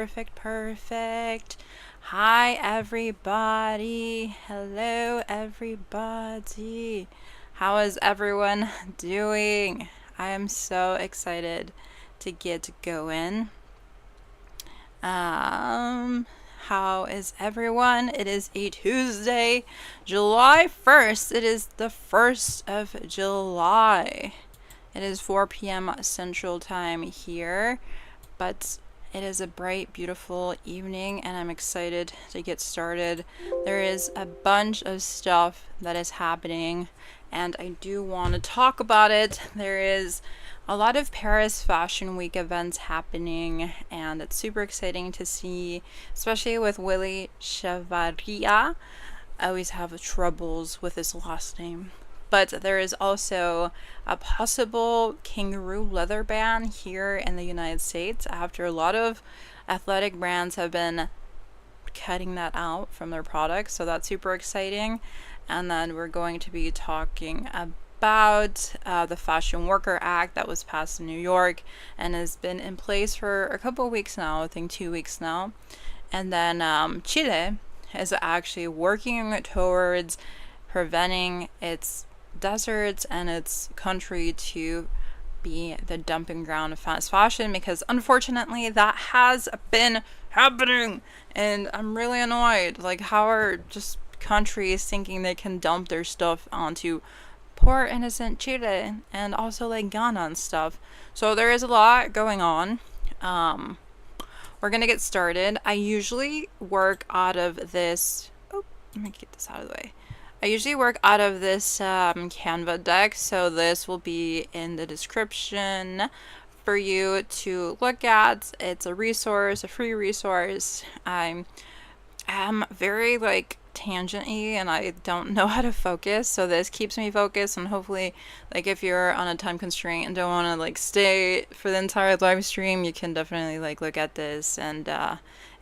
Perfect. Hi, everybody. Hello, everybody. How is everyone doing? I am so excited to get going. How is everyone? It is a Tuesday, July 1st. It is the 1st of July. It is 4 p.m. Central Time here, but it is a bright, beautiful evening, and I'm excited to get started. There is a bunch of stuff that is happening, and I do want to talk about it. There is a lot of Paris Fashion Week events happening, and it's super exciting to see, especially with WILLY Chavarria. I always have troubles with his last name. But there is also a possible kangaroo leather ban here in the United States after a lot of athletic brands have been cutting that out from their products. So that's super exciting. And then we're going to be talking about the Fashion Worker Act that was passed in New York and has been in place for a couple of weeks now, I think 2 weeks now. And then Chile is actually working towards preventing its deserts and its country to be the dumping ground of fast fashion, because unfortunately that has been happening, and I'm really annoyed. Like, how are just countries thinking they can dump their stuff onto poor innocent Chile and also like Ghana and stuff? So there is a lot going on. We're gonna get started. I usually work out of this let me get this out of the way. I usually work out of this Canva deck, so this will be in the description for you to look at. It's a resource, a free resource. I'm very like tangent-y, and I don't know how to focus, so this keeps me focused. And hopefully, like, if you're on a time constraint and don't want to like stay for the entire live stream, you can definitely like look at this and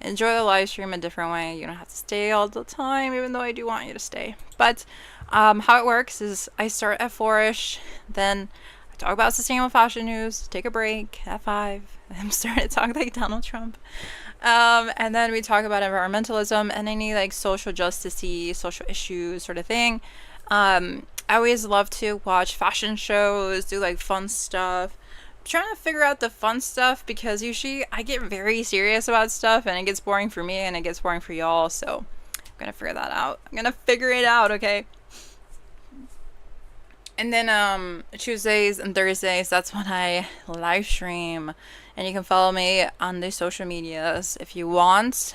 enjoy the live stream a different way. You don't have to stay all the time, even though I do want you to stay. But how it works is I start at 4ish, then I talk about sustainable fashion news, take a break at 5, I'm starting to talk like Donald Trump. And then we talk about environmentalism and any like social justice-y, social issues sort of thing. I always love to watch fashion shows, do like fun stuff. Trying to figure out the fun stuff, because usually I get very serious about stuff and it gets boring for me and it gets boring for y'all, so I'm gonna figure that out. I'm gonna figure it out, okay? And then Tuesdays and Thursdays, that's when I live stream, and you can follow me on the social medias if you want.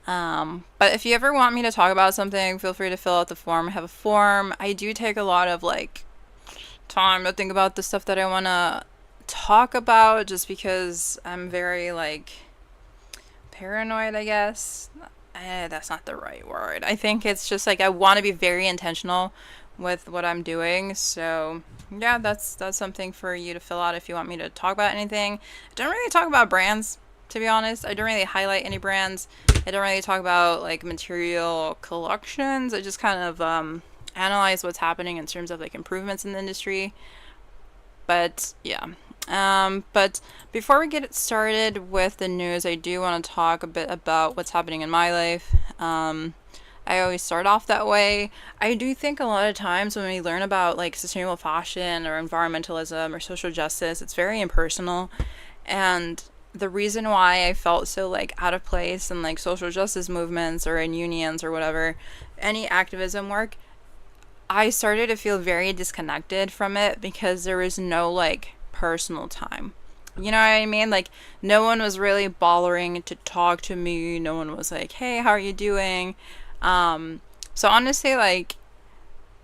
But if you ever want me to talk about something, feel free to fill out the form. I have a form. I do take a lot of like time to think about the stuff that I want to talk about, just because I'm very like paranoid, I guess. That's not the right word. I think it's just like I want to be very intentional with what I'm doing. So yeah, that's something for you to fill out if you want me to talk about anything. I don't really talk about brands, to be honest. I don't really highlight any brands. I don't really talk about like material collections. I just kind of analyze what's happening in terms of like improvements in the industry. But yeah. But before we get started with the news, I do want to talk a bit about what's happening in my life. I always start off that way. I do think a lot of times when we learn about like sustainable fashion or environmentalism or social justice, it's very impersonal. And the reason why I felt so like out of place in like social justice movements or in unions or whatever, any activism work, I started to feel very disconnected from it, because there was no like personal time. You know what I mean? Like, no one was really bothering to talk to me. No one was like, hey, how are you doing? So honestly, like,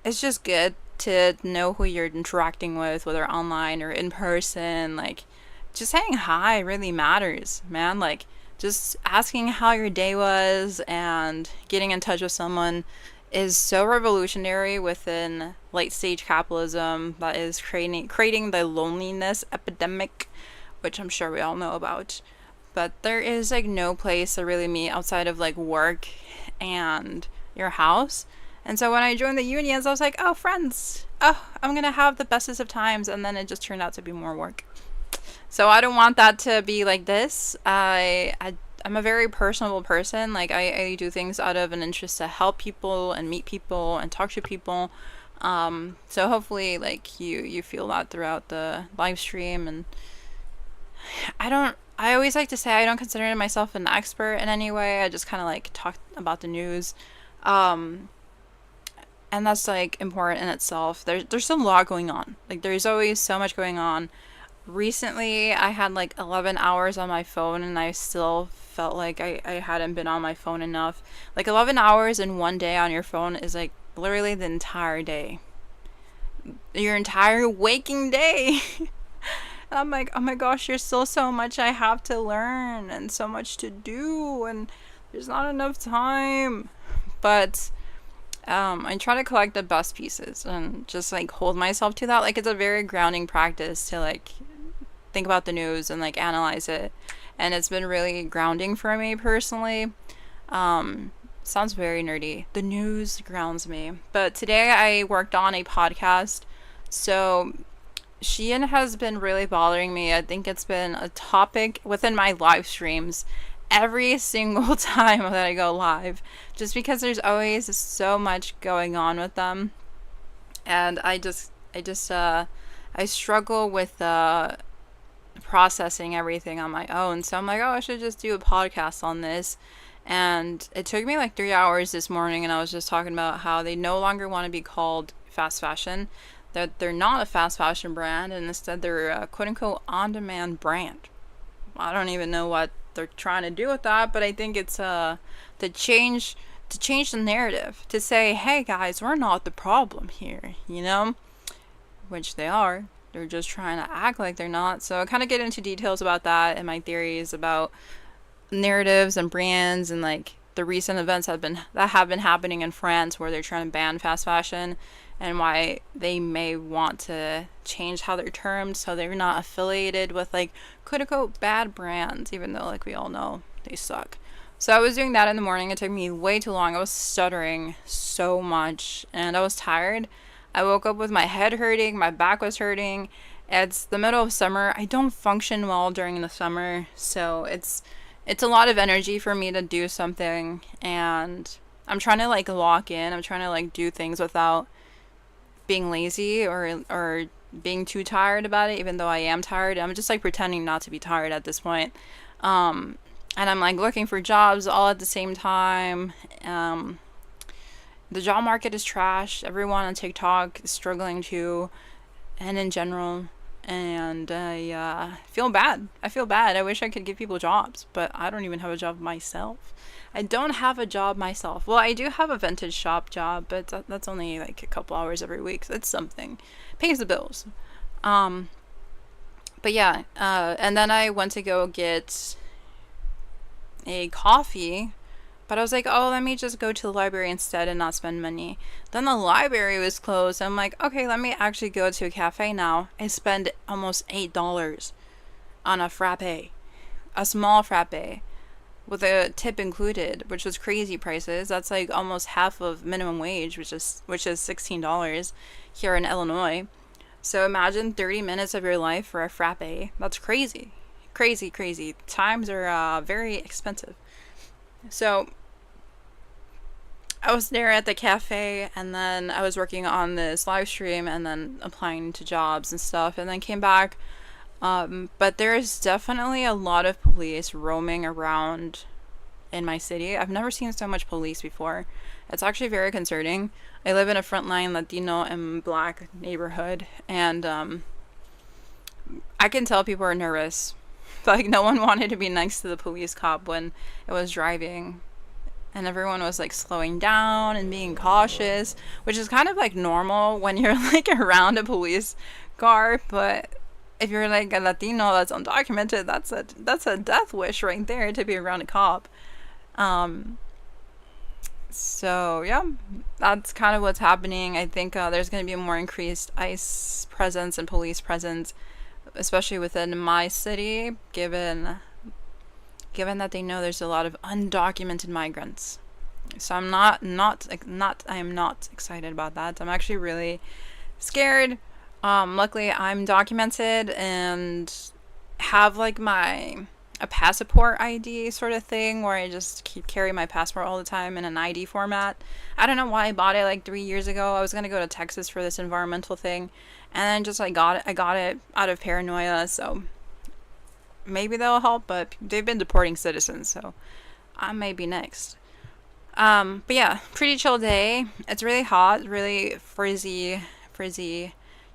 it's just good to know who you're interacting with, whether online or in person. Like, just saying hi really matters, man. Like, just asking how your day was and getting in touch with someone is so revolutionary within late stage capitalism that is creating the loneliness epidemic, which I'm sure we all know about. But there is like no place to really meet outside of like work and your house. And so when I joined the unions, I was like, oh, friends, oh, I'm gonna have the bestest of times. And then it just turned out to be more work. So I don't want that to be like this. I I'm a very personable person. Like I do things out of an interest to help people and meet people and talk to people. So hopefully like you feel that throughout the live stream. And I always like to say I don't consider myself an expert in any way. I just kind of like talk about the news. Um, and that's like important in itself. There's a lot going on. Like there's always so much going on. Recently, I had like 11 hours on my phone and I still felt like I hadn't been on my phone enough. Like 11 hours in one day on your phone is like literally the entire day. Your entire waking day. And I'm like, oh my gosh, there's still so much I have to learn and so much to do, and there's not enough time. But I try to collect the best pieces and just like hold myself to that. Like it's a very grounding practice to like think about the news and like analyze it. And it's been really grounding for me personally. Sounds very nerdy. The news grounds me. But today I worked on a podcast. So Shein has been really bothering me. I think it's been a topic within my live streams every single time that I go live, just because there's always so much going on with them. And I struggle with processing everything on my own. So I'm like, oh, I should just do a podcast on this. And it took me like 3 hours this morning, and I was just talking about how they no longer want to be called fast fashion, that they're not a fast fashion brand, and instead they're a quote-unquote on-demand brand. I don't even know what they're trying to do with that, but I think it's to change the narrative, to say, hey guys, we're not the problem here, you know? Which they are. They're just trying to act like they're not. So I kind of get into details about that and my theories about narratives and brands and like the recent events that have been happening in France, where they're trying to ban fast fashion, and why they may want to change how they're termed so they're not affiliated with like quote unquote bad brands, even though like we all know they suck. So I was doing that in the morning. It took me way too long. I was stuttering so much and I was tired. I woke up with my head hurting, my back was hurting. It's the middle of summer. I don't function well during the summer, so it's a lot of energy for me to do something, and I'm trying to like lock in. I'm trying to like do things without being lazy or being too tired about it, even though I am tired. I'm just like pretending not to be tired at this point. And I'm like looking for jobs all at the same time. The job market is trash. Everyone on TikTok is struggling too, and in general. And I feel bad. I wish I could give people jobs, but I don't even have a job myself. I don't have a job myself. Well, I do have a vintage shop job, but that's only like a couple hours every week. So it's something. Pays the bills. But yeah, and then I went to go get a coffee, but I was like, oh, let me just go to the library instead and not spend money. Then the library was closed. I'm like, okay, let me actually go to a cafe now. I spend almost $8 on a frappe, a small frappe, with a tip included, which was crazy prices. That's like almost half of minimum wage, which is $16 here in Illinois. So imagine 30 minutes of your life for a frappe. That's crazy. Crazy. Times are very expensive. So I was there at the cafe, and then I was working on this live stream and then applying to jobs and stuff, and then came back. But there's definitely a lot of police roaming around in my city. I've never seen so much police before. It's actually very concerning. I live in a frontline Latino and Black neighborhood, and I can tell people are nervous. Like, no one wanted to be next to the police cop when it was driving, and everyone was like slowing down and being cautious, which is kind of like normal when you're like around a police car. But if you're like a Latino that's undocumented, that's a death wish right there, to be around a cop. So yeah, that's kind of what's happening. I think there's going to be a more increased ICE presence and police presence, especially within my city, given that they know there's a lot of undocumented migrants. So I am not excited about that. I'm actually really scared. Luckily I'm documented and have like my a passport ID sort of thing where I just keep carry my passport all the time in an ID format. I don't know why I bought it like 3 years ago. I was gonna go to Texas for this environmental thing, and then just I got it out of paranoia. So maybe that'll help, but they've been deporting citizens, so I may be next. But yeah, pretty chill day. It's really hot, really frizzy,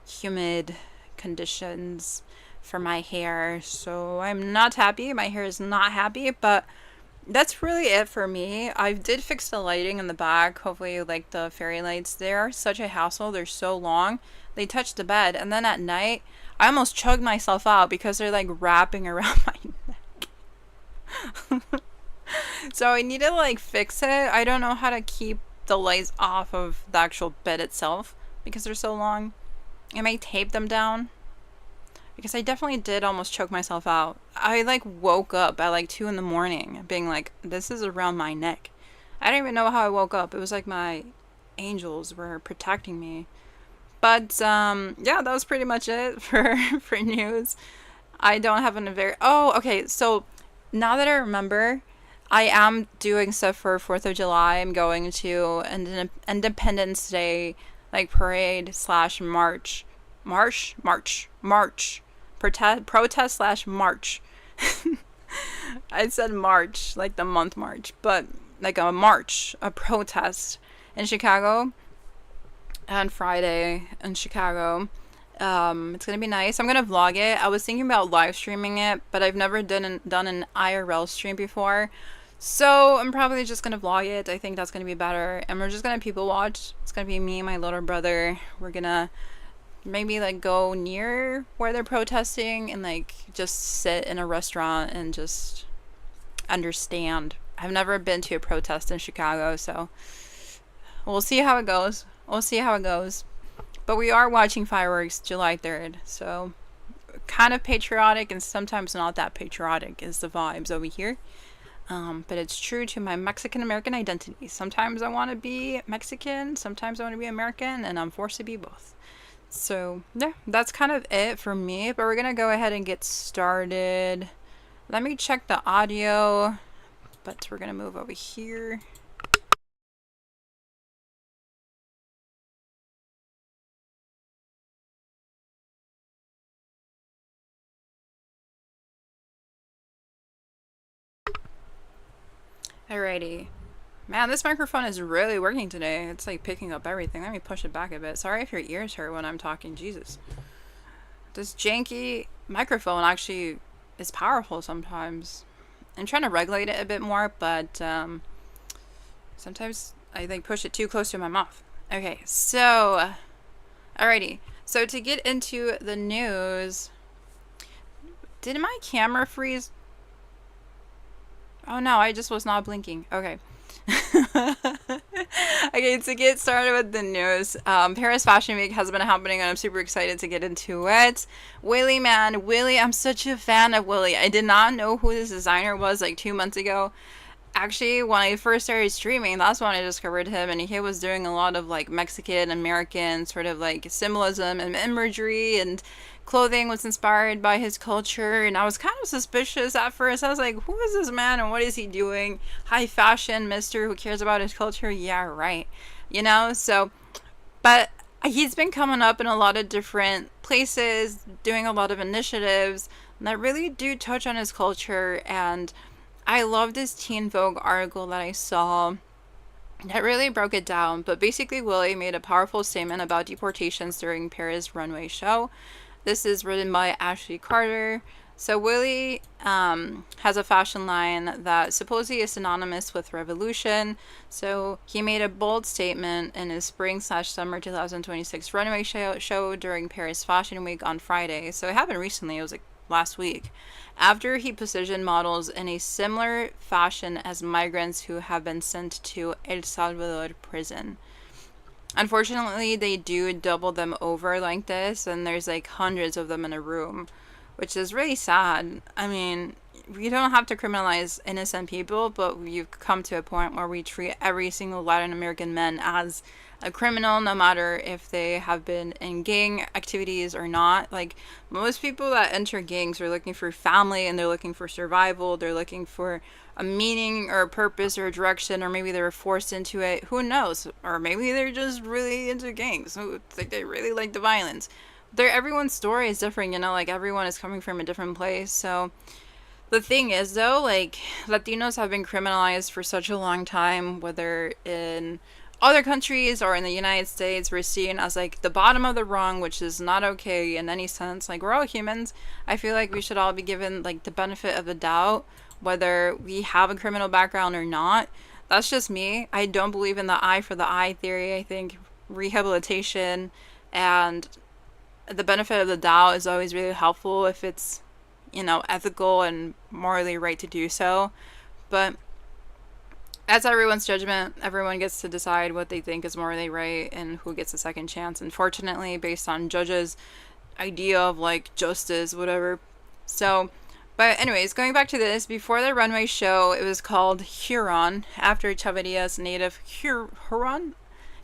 humid conditions for my hair. So I'm not happy. My hair is not happy, but that's really it for me. I did fix the lighting in the back. Hopefully you like the fairy lights. They are such a hassle. They're so long. They touch the bed, and then at night, I almost chugged myself out because they're like wrapping around my neck. So I need to like fix it. I don't know how to keep the lights off of the actual bed itself because they're so long. I may tape them down because I definitely did almost choke myself out. I like woke up at like 2 in the morning being like, this is around my neck. I don't even know how I woke up. It was like my angels were protecting me. But yeah, that was pretty much it for news. I don't have a very okay, so now that I remember, I am doing stuff for 4th of July. I'm going to an Independence Day like parade slash march. Protest slash march. I said March, like the month March, but like a march, a protest in Chicago on Friday in Chicago. It's gonna be nice. I'm gonna vlog it. I was thinking about live streaming it, but I've never done an IRL stream before. So I'm probably just gonna vlog it. I think that's gonna be better. And we're just gonna people watch. It's gonna be me and my little brother. We're gonna maybe like go near where they're protesting and like just sit in a restaurant and just understand. I've never been to a protest in Chicago, so we'll see how it goes. But we are watching fireworks July 3rd, so kind of patriotic and sometimes not that patriotic is the vibes over here. But it's true to my Mexican American identity. Sometimes I want to be Mexican, sometimes I want to be American, and I'm forced to be both. So yeah, that's kind of it for me, but we're gonna go ahead and get started. Let me check the audio, but we're gonna move over here. Alrighty. Man, this microphone is really working today. It's like picking up everything. Let me push it back a bit. Sorry if your ears hurt when I'm talking. Jesus. This janky microphone actually is powerful sometimes. I'm trying to regulate it a bit more, but sometimes I like push it too close to my mouth. Okay, so alrighty. So to get into the news, did my camera freeze? Oh no, I just was not blinking. Okay. Okay, to get started with the news, Paris Fashion Week has been happening and I'm super excited to get into it. Willy, man, Willy, I'm such a fan of Willy. I did not know who this designer was like 2 months ago. Actually, when I first started streaming, that's when I discovered him, and he was doing a lot of like Mexican American sort of like symbolism and imagery, and clothing was inspired by his culture, and I was kind of suspicious at first. I was like, who is this man and what is he doing? High fashion mister who cares about his culture? Yeah, right. You know, so, but he's been coming up in a lot of different places, doing a lot of initiatives that really do touch on his culture, and I love this Teen Vogue article that I saw that really broke it down. But basically, Willy made a powerful statement about deportations during Paris Runway show. This is written by Ashley Carter. So Willy has a fashion line that supposedly is synonymous with revolution. So he made a bold statement in his spring/summer 2026 runway show during Paris Fashion Week on Friday. So it happened recently. It was like last week. After he positioned models in a similar fashion as migrants who have been sent to El Salvador prison. Unfortunately, they do double them over like this, and there's like hundreds of them in a room, which is really sad. I mean, we don't have to criminalize innocent people, but we've come to a point where we treat every single Latin American man as a criminal, no matter if they have been in gang activities or not. Like, most people that enter gangs are looking for family, and they're looking for survival. They're looking for a meaning or a purpose or a direction, or maybe they were forced into it. Who knows? Or maybe they're just really into gangs. Like, they really like the violence. Everyone's story is different, you know, like, everyone is coming from a different place. So the thing is, though, like, Latinos have been criminalized for such a long time, whether in other countries or in the United States. We're seen as, like, the bottom of the rung, which is not okay in any sense. Like, we're all humans. I feel like we should all be given, like, the benefit of the doubt, whether we have a criminal background or not. That's just me. I don't believe in the eye for the eye theory. I think rehabilitation and the benefit of the doubt is always really helpful if it's, you know, ethical and morally right to do so. But that's everyone's judgment. Everyone gets to decide what they think is morally right and who gets a second chance. Unfortunately, based on judges' idea of, like, justice, whatever. So, but anyways, going back to this, before the Runway show, it was called Huron, after Chavarria's native Huron?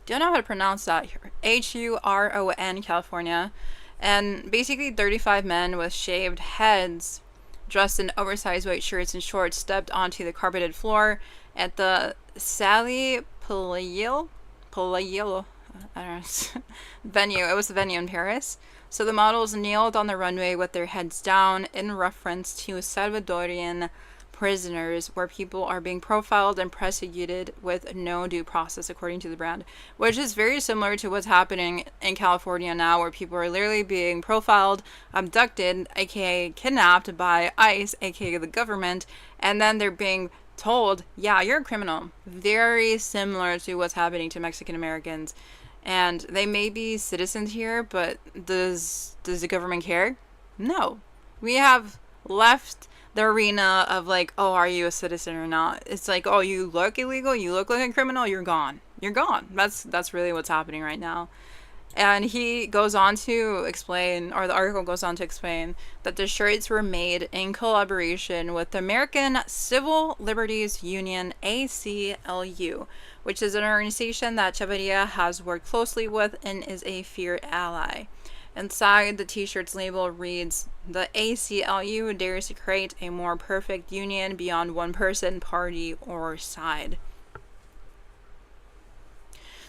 Don't know how to pronounce that. Huron, California. And basically 35 men with shaved heads, dressed in oversized white shirts and shorts, stepped onto the carpeted floor at the Sally Palaio, I don't know, venue. It was a venue in Paris. So the models kneeled on the runway with their heads down in reference to Salvadorian prisoners, where people are being profiled and prosecuted with no due process, according to the brand, which is very similar to what's happening in California now, where people are literally being profiled, abducted, aka kidnapped by ICE, aka the government, and then they're being told, yeah, you're a criminal. Very similar to what's happening to Mexican Americans. And they may be citizens here, but does the government care? No. We have left the arena of, like, oh, are you a citizen or not? It's like, oh, you look illegal, you look like a criminal, you're gone. You're gone. That's really what's happening right now. And he goes on to explain, or the article goes on to explain, that the shirts were made in collaboration with the American Civil Liberties Union, ACLU, which is an organization that Chavarria has worked closely with and is a feared ally. Inside the t-shirt's label reads, "The ACLU dares to create a more perfect union beyond one person, party, or side."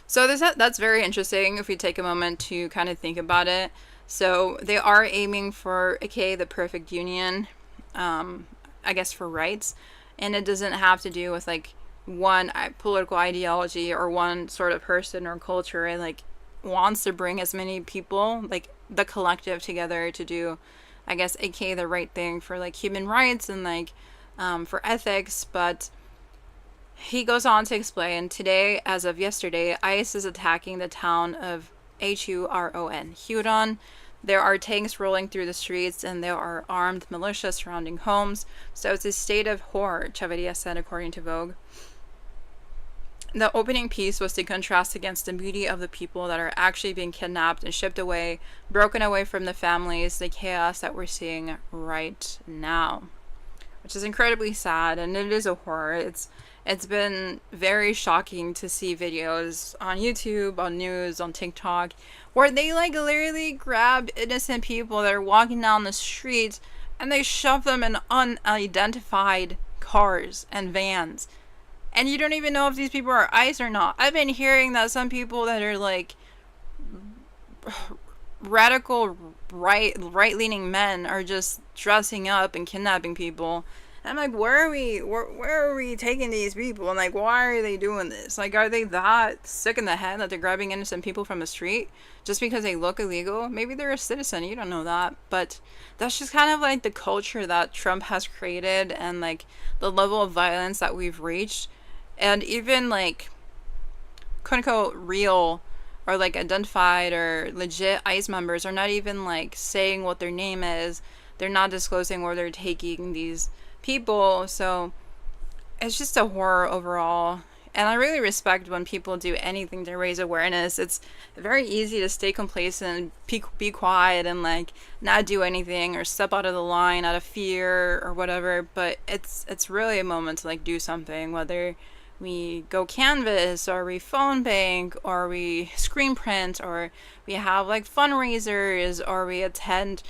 So that's very interesting if we take a moment to kind of think about it. So they are aiming for, okay, the perfect union, I guess, for rights. And it doesn't have to do with, like, one political ideology or one sort of person or culture. It, like, wants to bring as many people, like, the collective together to do, I guess, aka the right thing for, like, human rights and, like, for ethics. But he goes on to explain, today, as of yesterday, ICE is attacking the town of Huron. There are tanks rolling through the streets, and there are armed militia surrounding homes. So it's a state of horror, Chavarria said, according to Vogue. The opening piece was to contrast against the beauty of the people that are actually being kidnapped and shipped away, broken away from the families, the chaos that we're seeing right now, which is incredibly sad, and it is a horror. It's been very shocking to see videos on YouTube, on news, on TikTok, where they, like, literally grab innocent people that are walking down the street and they shove them in unidentified cars and vans. And you don't even know if these people are ICE or not. I've been hearing that some people that are, like, radical right-leaning men are just dressing up and kidnapping people. And I'm like, where are we taking these people? And, like, why are they doing this? Like, are they that sick in the head that they're grabbing innocent people from the street just because they look illegal? Maybe they're a citizen, you don't know that. But that's just kind of, like, the culture that Trump has created, and, like, the level of violence that we've reached. And even, like, quote unquote real or, like, identified or legit ICE members are not even, like, saying what their name is. They're not disclosing where they're taking these people. So it's just a horror overall. And I really respect when people do anything to raise awareness. It's very easy to stay complacent, be quiet, and like not do anything or step out of the line out of fear or whatever. But it's really a moment to like do something, whether we go canvas or we phone bank or we screen print or we have like fundraisers or we attend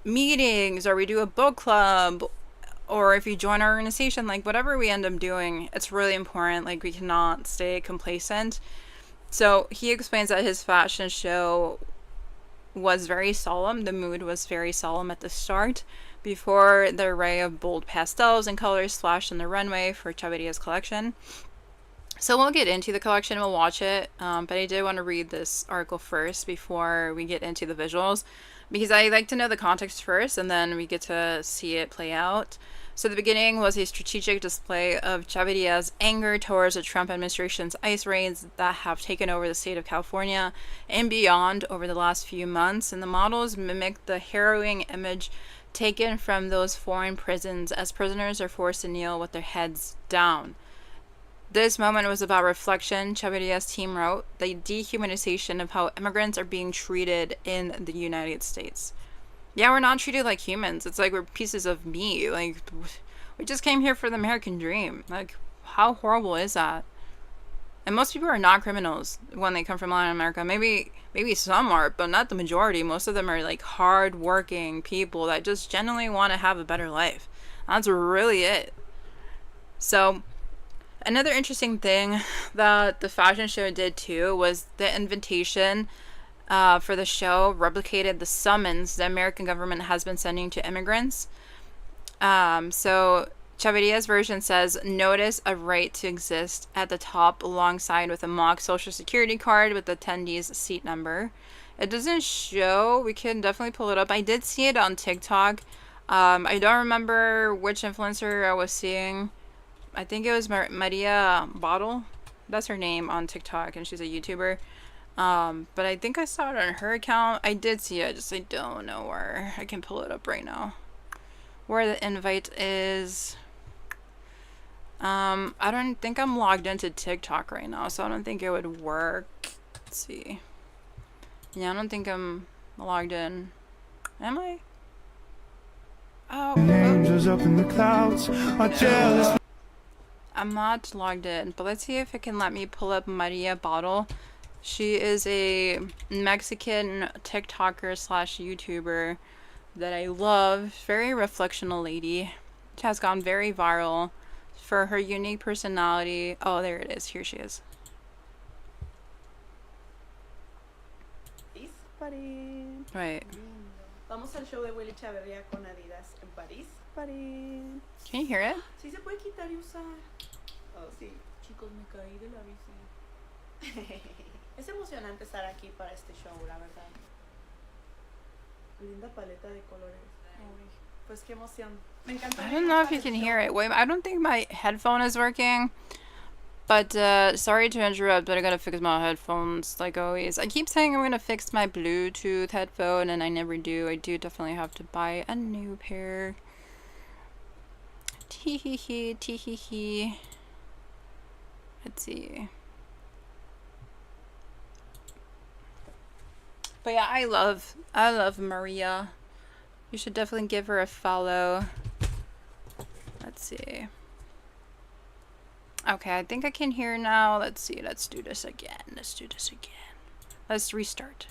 meetings or we do a book club, or if you join our organization, like whatever we end up doing, it's really important. Like we cannot stay complacent. So he explains that his fashion show was very solemn. The mood was very solemn at the start before the array of bold pastels and colors splashed on the runway for Chavarria's collection. So we'll get into the collection, we'll watch it, but I did want to read this article first before we get into the visuals, because I like to know the context first and then we get to see it play out. So the beginning was a strategic display of Chavarria's anger towards the Trump administration's ICE raids that have taken over the state of California and beyond over the last few months, and the models mimic the harrowing image taken from those foreign prisons as prisoners are forced to kneel with their heads down. This moment was about reflection, Chavarria's team wrote, the dehumanization of how immigrants are being treated in the United States. Yeah, we're not treated like humans. It's like we're pieces of meat. Like, we just came here for the American dream. Like, how horrible is that? And most people are not criminals when they come from Latin America. Maybe some are, but not the majority. Most of them are like hard-working people that just genuinely want to have a better life. That's really it. So another interesting thing that the fashion show did too was the invitation for the show replicated the summons the American government has been sending to immigrants. So Chavarria's version says, notice a right to exist at the top alongside with a mock social security card with the attendee's seat number. It doesn't show. We can definitely pull it up. I did see it on TikTok. I don't remember which influencer I was seeing. I think it was Maria Bottle. That's her name on TikTok, and she's a YouTuber. But I think I saw it on her account. I did see it, just I don't know where. I can pull it up right now. Where the invite is. I don't think I'm logged into TikTok right now, so I don't think it would work. Let's see. Yeah, I don't think I'm logged in. Am I? Oh. Angels up in the clouds are jealous. I'm not logged in, but let's see if it can let me pull up Maria Bottle. She is a Mexican TikToker slash YouTuber that I love. Very reflectional lady. She has gone very viral for her unique personality. Oh, there it is. Here she is. Right. Vamos al show de Willy Chavarria con Adidas en París. Can you hear it? Sí se puede quitar y usar. Oh, sí. Chicos, me caí de la bici. Es emocionante estar aquí para este show, la verdad. Linda paleta de colores. Uy, pues qué emoción. Me encanta. I don't know if you can hear it. Wait, I don't think my headphone is working. But, sorry to interrupt, but I gotta fix my headphones, like always. I keep saying I'm gonna fix my Bluetooth headphone, and I never do. I do definitely have to buy a new pair. Tee-hee-hee, tee-hee-hee. Let's see. But yeah, I love Maria. You should definitely give her a follow. Let's see. Okay, I think I can hear now. Let's see. Let's do this again. Let's restart.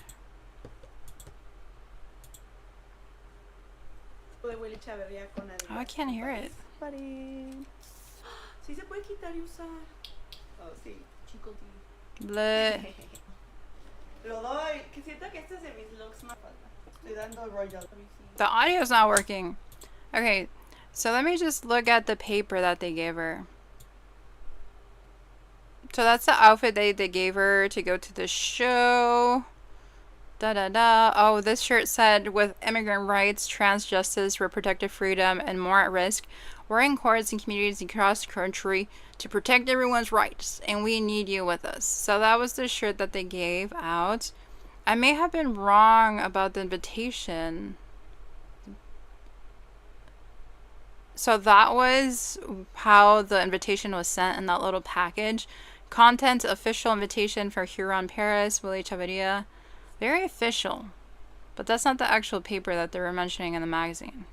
De Willy Chavarria con Adidas. Oh, I can't hear it. Sí se puede quitar y usar. Oh, sí. Chicos. Bleh. Lo doy. Que siento que este es de mis looks más falta. Estoy dando royal. The audio's not working. Okay, so let me just look at the paper that they gave her. So that's the outfit they gave her to go to the show. Oh, this shirt said, with immigrant rights, trans justice, reproductive freedom, and more at risk, we're in courts and communities across the country to protect everyone's rights, and we need you with us. So that was the shirt that they gave out. I may have been wrong about the invitation. So that was how the invitation was sent in that little package. Content, official invitation for Huron Paris, Willy Chavarria. Very official. But that's not the actual paper that they were mentioning in the magazine.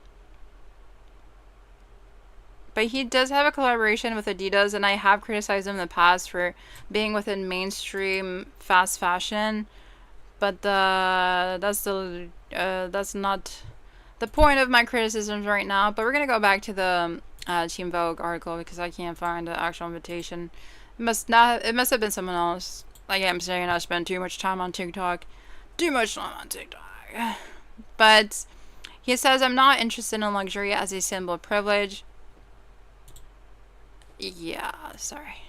But he does have a collaboration with Adidas, and I have criticized him in the past for being within mainstream fast fashion. But that's not the point of my criticisms right now. But we're gonna go back to the Team Vogue article because I can't find the actual invitation. It must have been someone else. Like I'm saying, I spend too much time on TikTok. But he says, I'm not interested in luxury as a symbol of privilege. Yeah, sorry.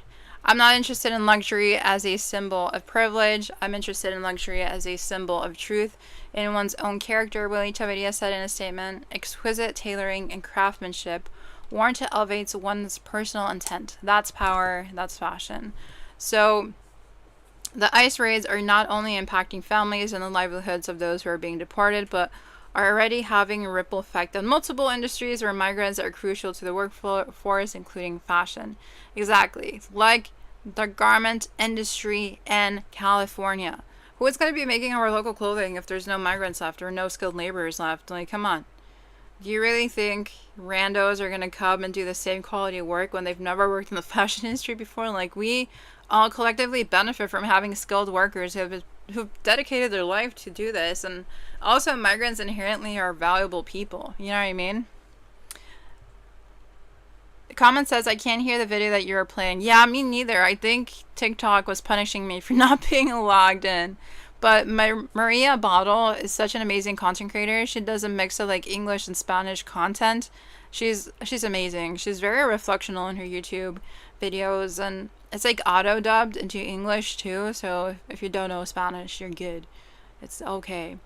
I'm not interested in luxury as a symbol of privilege. I'm interested in luxury as a symbol of truth in one's own character, Willy Chavarria said in a statement. Exquisite tailoring and craftsmanship worn to elevate one's personal intent. That's power, that's fashion. So the ICE raids are not only impacting families and the livelihoods of those who are being deported, but are already having a ripple effect on multiple industries where migrants are crucial to the workforce, including fashion. Exactly. Like the garment industry in California. Who is going to be making our local clothing if there's no migrants left or no skilled laborers left? Like, come on. Do you really think randos are going to come and do the same quality of work when they've never worked in the fashion industry before? Like, we all collectively benefit from having skilled workers who've dedicated their life to do this. And also, migrants inherently are valuable people. You know what I mean? The comment says, I can't hear the video that you were playing. Yeah, me neither. I think TikTok was punishing me for not being logged in. But Maria Bottle is such an amazing content creator. She does a mix of like English and Spanish content. She's amazing. She's very reflectional in her YouTube videos, and it's like auto dubbed into English too. So if you don't know Spanish, you're good. It's okay.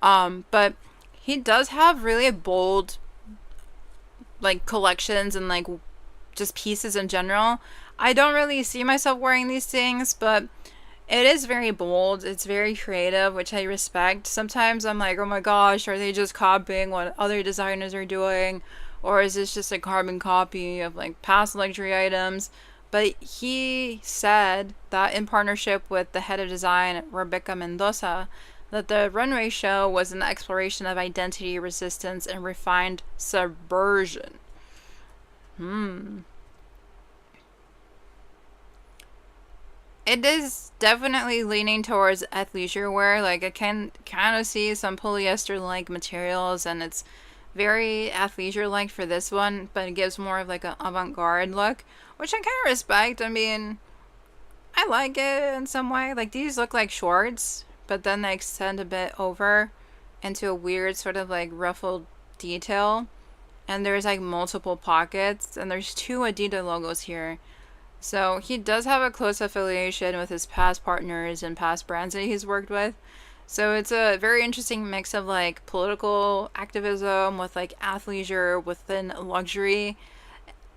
But he does have really bold like collections and like just pieces in general. I don't really see myself wearing these things, but it is very bold. It's very creative, which I respect. Sometimes I'm like, oh my gosh, are they just copying what other designers are doing? Or is this just a carbon copy of like past luxury items? But he said that in partnership with the head of design, Rebecca Mendoza, that the Runway show was an exploration of identity, resistance, and refined subversion. It is definitely leaning towards athleisure wear. Like, I can kind of see some polyester-like materials, and it's very athleisure-like for this one, but it gives more of like an avant-garde look, which I kind of respect. I mean, I like it in some way. Like, these look like shorts, but then they extend a bit over into a weird sort of like ruffled detail. And there's like multiple pockets, and there's 2 Adidas logos here. So he does have a close affiliation with his past partners and past brands that he's worked with. So it's a very interesting mix of like political activism with like athleisure within luxury.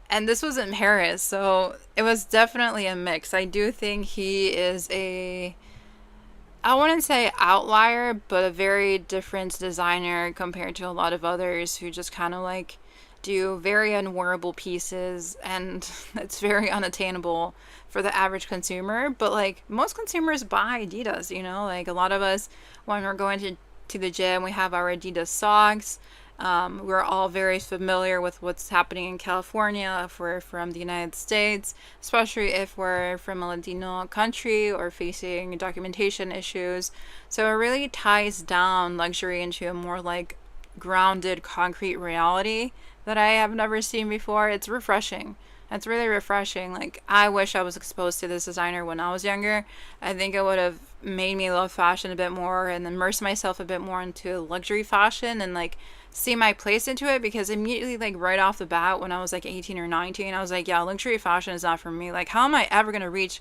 And this was in Paris, so it was definitely a mix. I do think he is I wouldn't say outlier, but a very different designer compared to a lot of others who just kind of like do very unwearable pieces, and it's very unattainable for the average consumer. But like most consumers buy Adidas, you know, like a lot of us when we're going to the gym, we have our Adidas socks. We're all very familiar with what's happening in California if we're from the United States, especially if we're from a Latino country or facing documentation issues. So it really ties down luxury into a more like grounded, concrete reality that I have never seen before. It's refreshing. It's really refreshing. Like, I wish I was exposed to this designer when I was younger. I think it would have made me love fashion a bit more and immerse myself a bit more into luxury fashion and like see my place into it, because immediately like right off the bat when I was like 18 or 19, I was like, yeah, luxury fashion is not for me. Like, how am I ever going to reach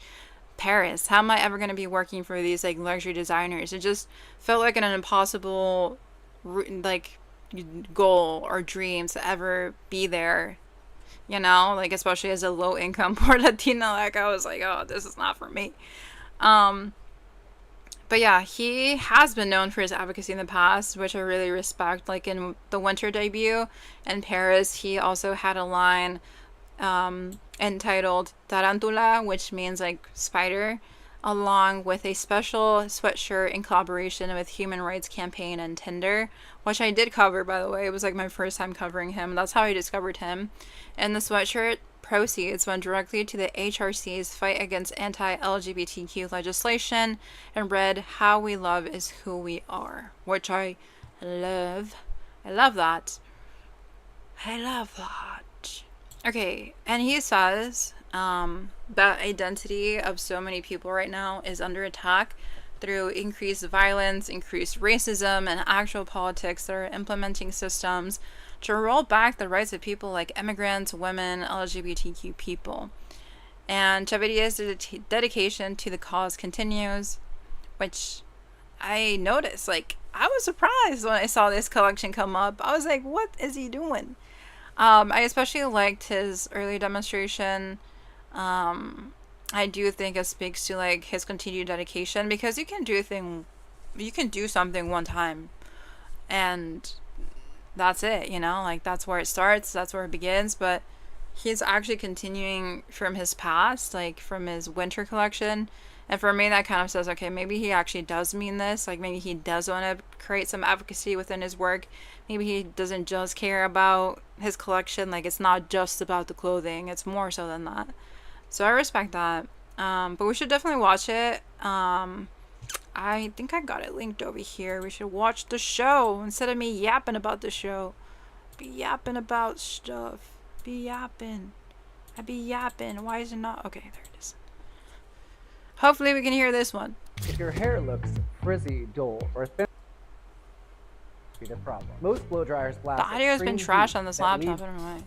Paris? How am I ever going to be working for these like luxury designers? It just felt like an impossible like goal or dream to ever be there, you know, like especially as a low income poor Latina. Like, I was like, oh, this is not for me. But yeah, he has been known for his advocacy in the past, which I really respect. Like in the winter debut in Paris, he also had a line entitled Tarantula, which means like spider, along with a special sweatshirt in collaboration with Human Rights Campaign and Tinder, which I did cover, by the way. It was like my first time covering him. That's how I discovered him. And the sweatshirt proceeds went directly to the HRC's fight against anti-LGBTQ legislation and read, "How we love is who we are," which I love. I love that. I love that. Okay, and he says that identity of so many people right now is under attack through increased violence, increased racism, and actual politics that are implementing systems to roll back the rights of people like immigrants, women, LGBTQ people. And Chavarria's dedication to the cause continues, which I noticed. Like, I was surprised when I saw this collection come up. I was like, what is he doing? I especially liked his early demonstration. I do think it speaks to like his continued dedication, because you can do something one time and that's it, you know, like that's where it starts, that's where it begins. But he's actually continuing from his past, like from his winter collection. And for me, that kind of says, okay, maybe he actually does mean this. Like, maybe he does want to create some advocacy within his work. Maybe he doesn't just care about his collection. Like, it's not just about the clothing. It's more so than that. So I respect that. But we should definitely watch it. I think I got it linked over here. We should watch the show instead of me yapping about the show. Be yapping about stuff. Be yapping. I be yapping. Why is it not? Okay, there it is. Hopefully we can hear this one. If your hair looks frizzy, dull, or thin, be the problem. Most blow dryers blast. The audio's been trash on this laptop. I don't know why.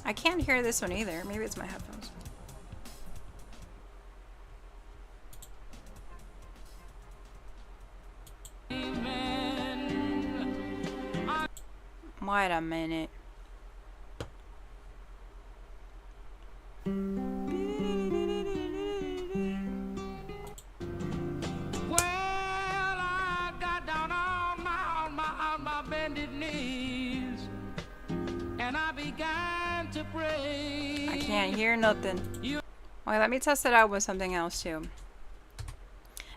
I can't hear this one either. Maybe it's my headphones. Wait a minute. I can't hear nothing. Wait, let me test it out with something else too.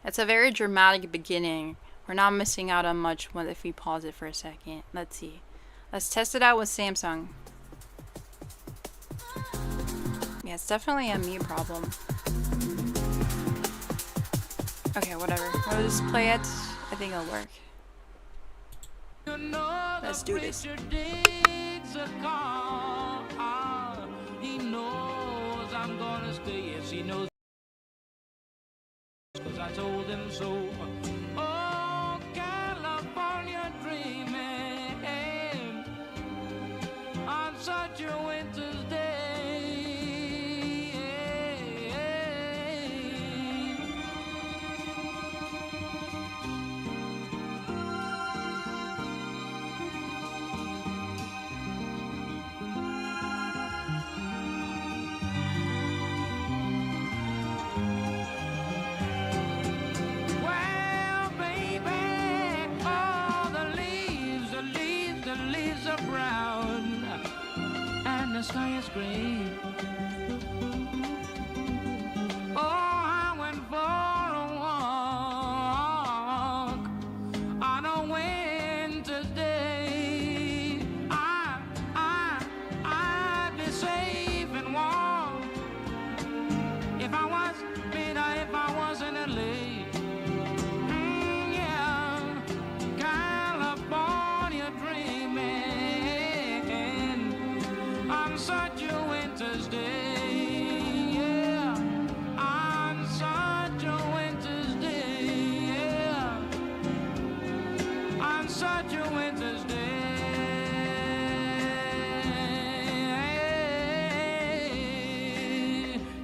It's a very dramatic beginning. We're not missing out on much if we pause it for a second. Let's see. Let's test it out with Samsung. Yeah, it's definitely a me problem. Okay, whatever. We'll just play it. I think it'll work. Let's do this. He knows I'm gonna stay. Yes, he knows, 'cause I told him so. Oh, California dreaming on such a winter's day. The sky is gray. Oh, I went for a walk on a winter's day. I'd be safe and warm if I was in LA. Yeah, California dreaming on such a winter's day, yeah. On such a winter's day, yeah. On such a winter's day.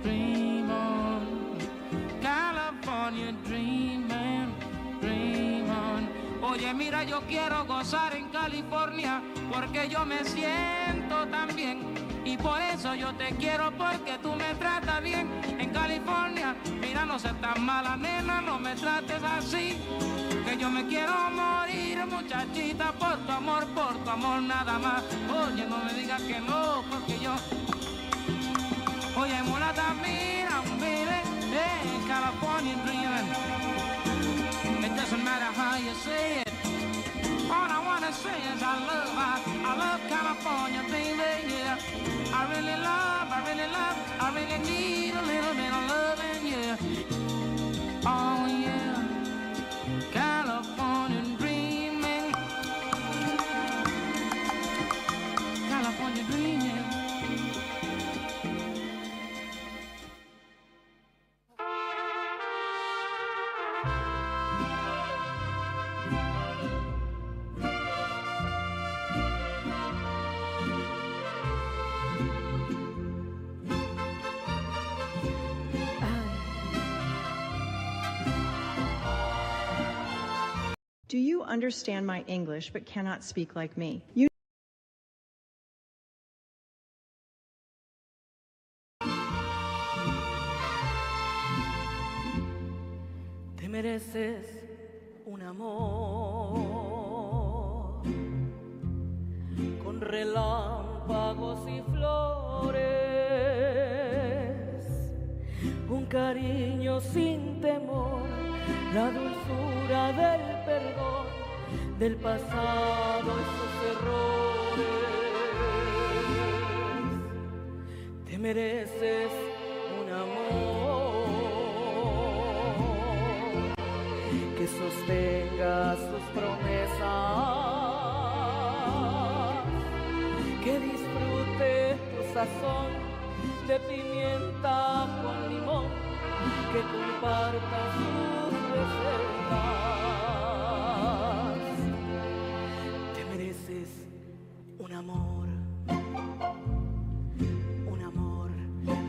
Dream on, California, dream on. Oye, mira, yo quiero gozar en California porque yo me siento tan bien. Y Y por eso yo te quiero, porque tú me tratas bien. En California, mira, no seas tan mala, nena, no me trates así. Que yo me quiero morir, muchachita, por tu amor nada más. Oye, no me digas que no, porque yo... Oye, mulata, mira, baby, hey, California dreaming. It doesn't matter how you say it. All I wanna say is I love California, baby, yeah. I really need a little bit of loving, yeah. Oh, yeah. California dreaming. California dreaming. Do you understand my English but cannot speak like me? Te mereces un amor con relámpagos y flores, un cariño sin temor, la dulzura del perdón, del pasado esos errores. Te mereces un amor que sostenga sus promesas, que disfrute tu sazón de pimienta con limón, que comparta sus recetas. Te mereces un amor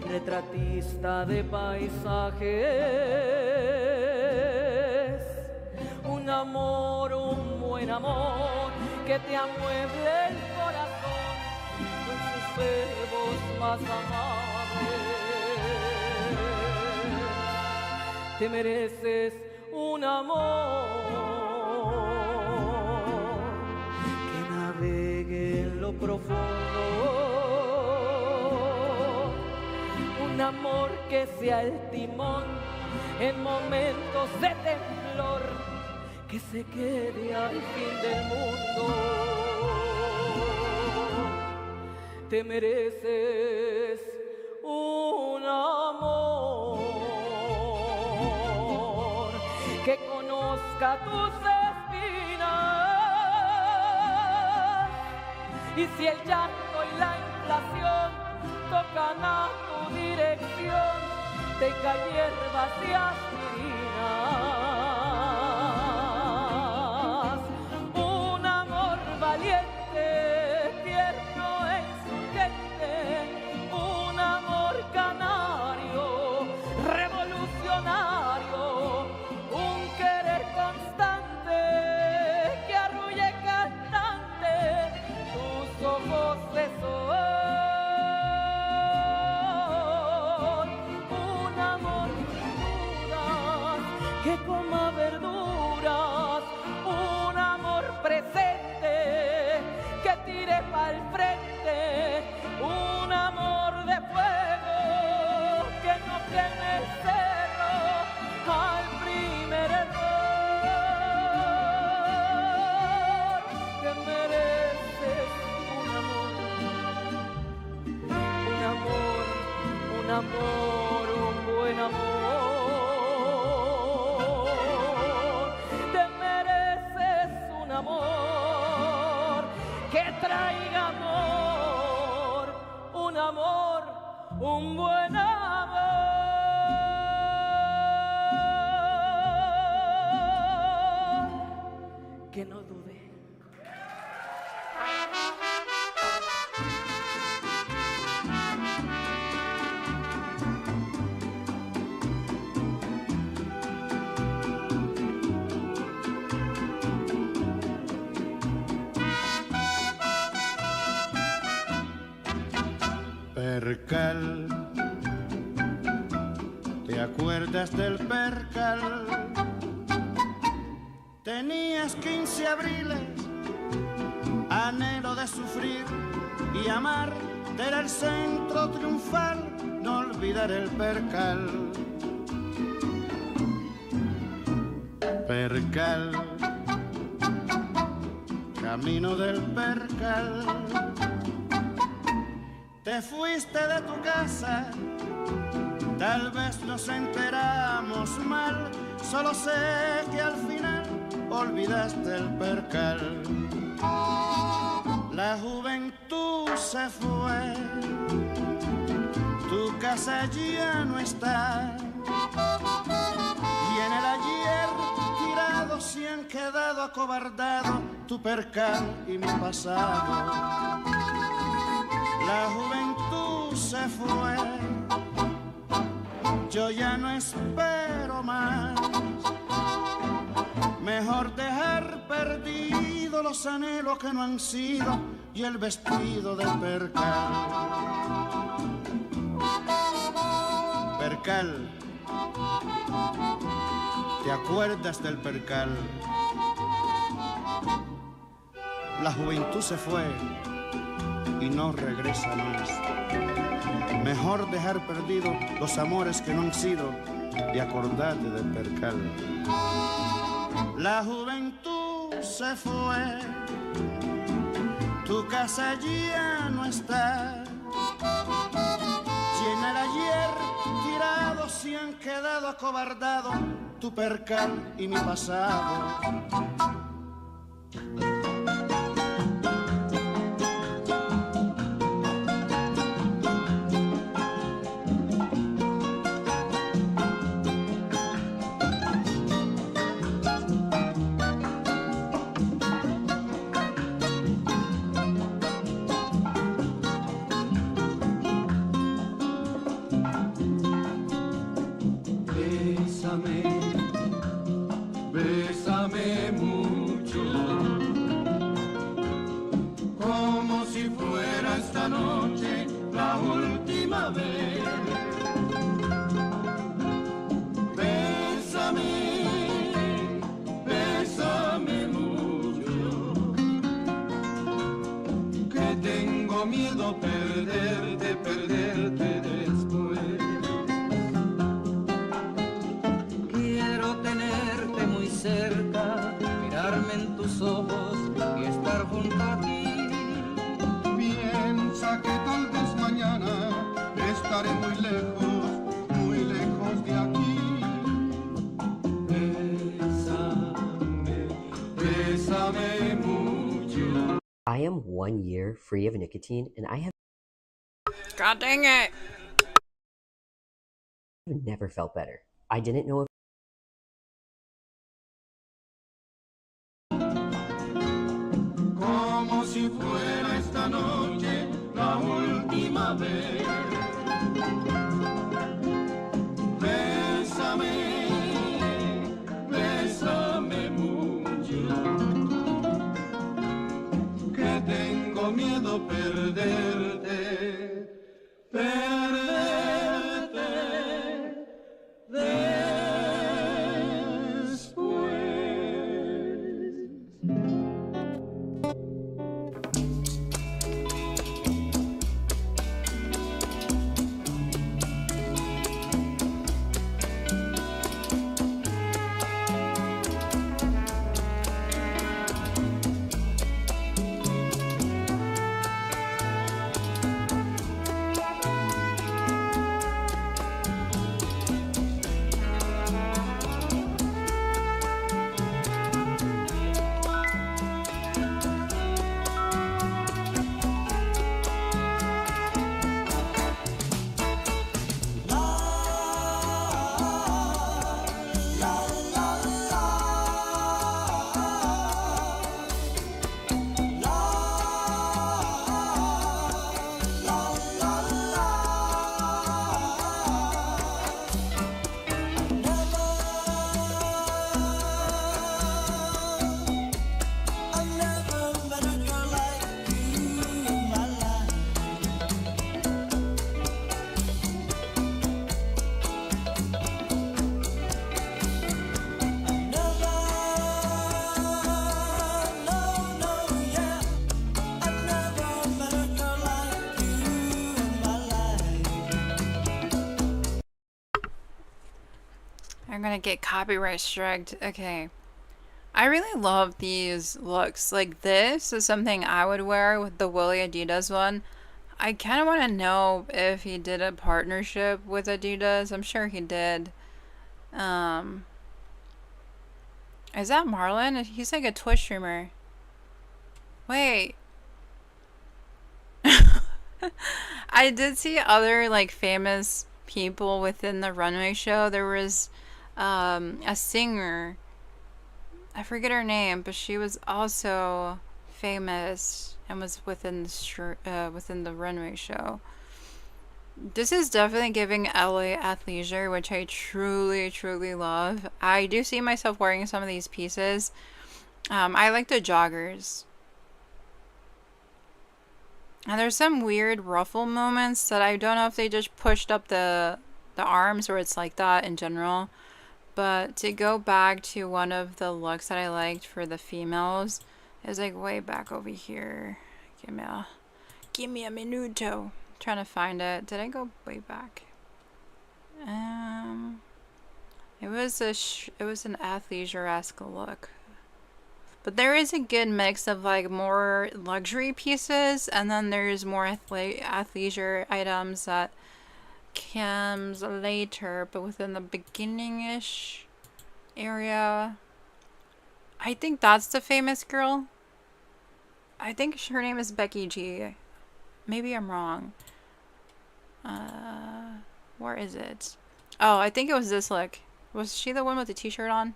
retratista de paisajes, un buen amor que te amueble el corazón con sus verbos más amables. Te mereces un amor que navegue en lo profundo, un amor que sea el timón en momentos de temblor, que se quede al fin del mundo. Te mereces un amor que conozca tus espinas, y si el llanto y la inflación tocan a tu dirección, tenga hierbas y aspirinas. Un amor valiente, tierno e insurgente, un amor canario, revolucionario, un querer constante que arrulle cantante tus ojos de sol. Que coma verduras, un amor presente, que tire pa'l frente, un amor de fuego, que no queme el cerro al primer error. Que mereces un amor, un buen amor. Amor que traiga amor, un buen amor que no dude. Percal, ¿te acuerdas del percal? Tenías 15 abriles, anhelo de sufrir y amar, era el centro triunfal, no olvidar el percal. Percal, camino del percal, te fuiste de tu casa, tal vez nos enteramos mal, solo sé que al final olvidaste el percal. La juventud se fue, tu casa ya no está, y en el ayer tirado se han quedado acobardados tu percal y mi pasado. La juventud se fue, yo ya no espero más, mejor dejar perdido los anhelos que no han sido y el vestido de percal. Percal, ¿te acuerdas del percal? La juventud se fue y no regresa más. Mejor dejar perdido los amores que no han sido y acordarte del percal. La juventud se fue, tu casa ya no está, y en el ayer tirados se han quedado acobardados tu percal y mi pasado. Bésame mucho, como si fuera esta noche la última vez. Bésame, bésame mucho, que tengo miedo perderte, perderte después. Quiero tenerte muy cerca, mirarme en tus ojos y estar junto a ti. Piensa que tal vez mañana estaré muy lejos de aquí. Bésame, bésame mucho. I am 1 year free of nicotine, and I have God dang it. never felt better. I didn't know if Como si fuera esta noche la última vez. Bésame, bésame mucho, que tengo miedo perderte, perderte después. I'm gonna get copyright striked. Okay. I really love these looks. Like, this is something I would wear with the Willy Adidas one. I kind of want to know if he did a partnership with Adidas. I'm sure he did. Is that Marlon? He's like a Twitch streamer. Wait. I did see other like famous people within the Runway show. There was a singer. I forget her name, but she was also famous and was within the Runway show. This is definitely giving LA athleisure, which I truly, truly love. I do see myself wearing some of these pieces. I like the joggers. And there's some weird ruffle moments that I don't know if they just pushed up the arms or it's like that in general. But to go back to one of the looks that I liked for the females is like way back over here. Give me a minuto. Trying to find it. Did I go way back? It was an athleisure-esque look. But there is a good mix of like more luxury pieces, and then there's more athleisure items that comes later, but within the beginning-ish area. I think that's the famous girl. I think her name is Becky G. Maybe I'm wrong. Where is it? Oh, I think it was this look. Was she the one with the t-shirt on?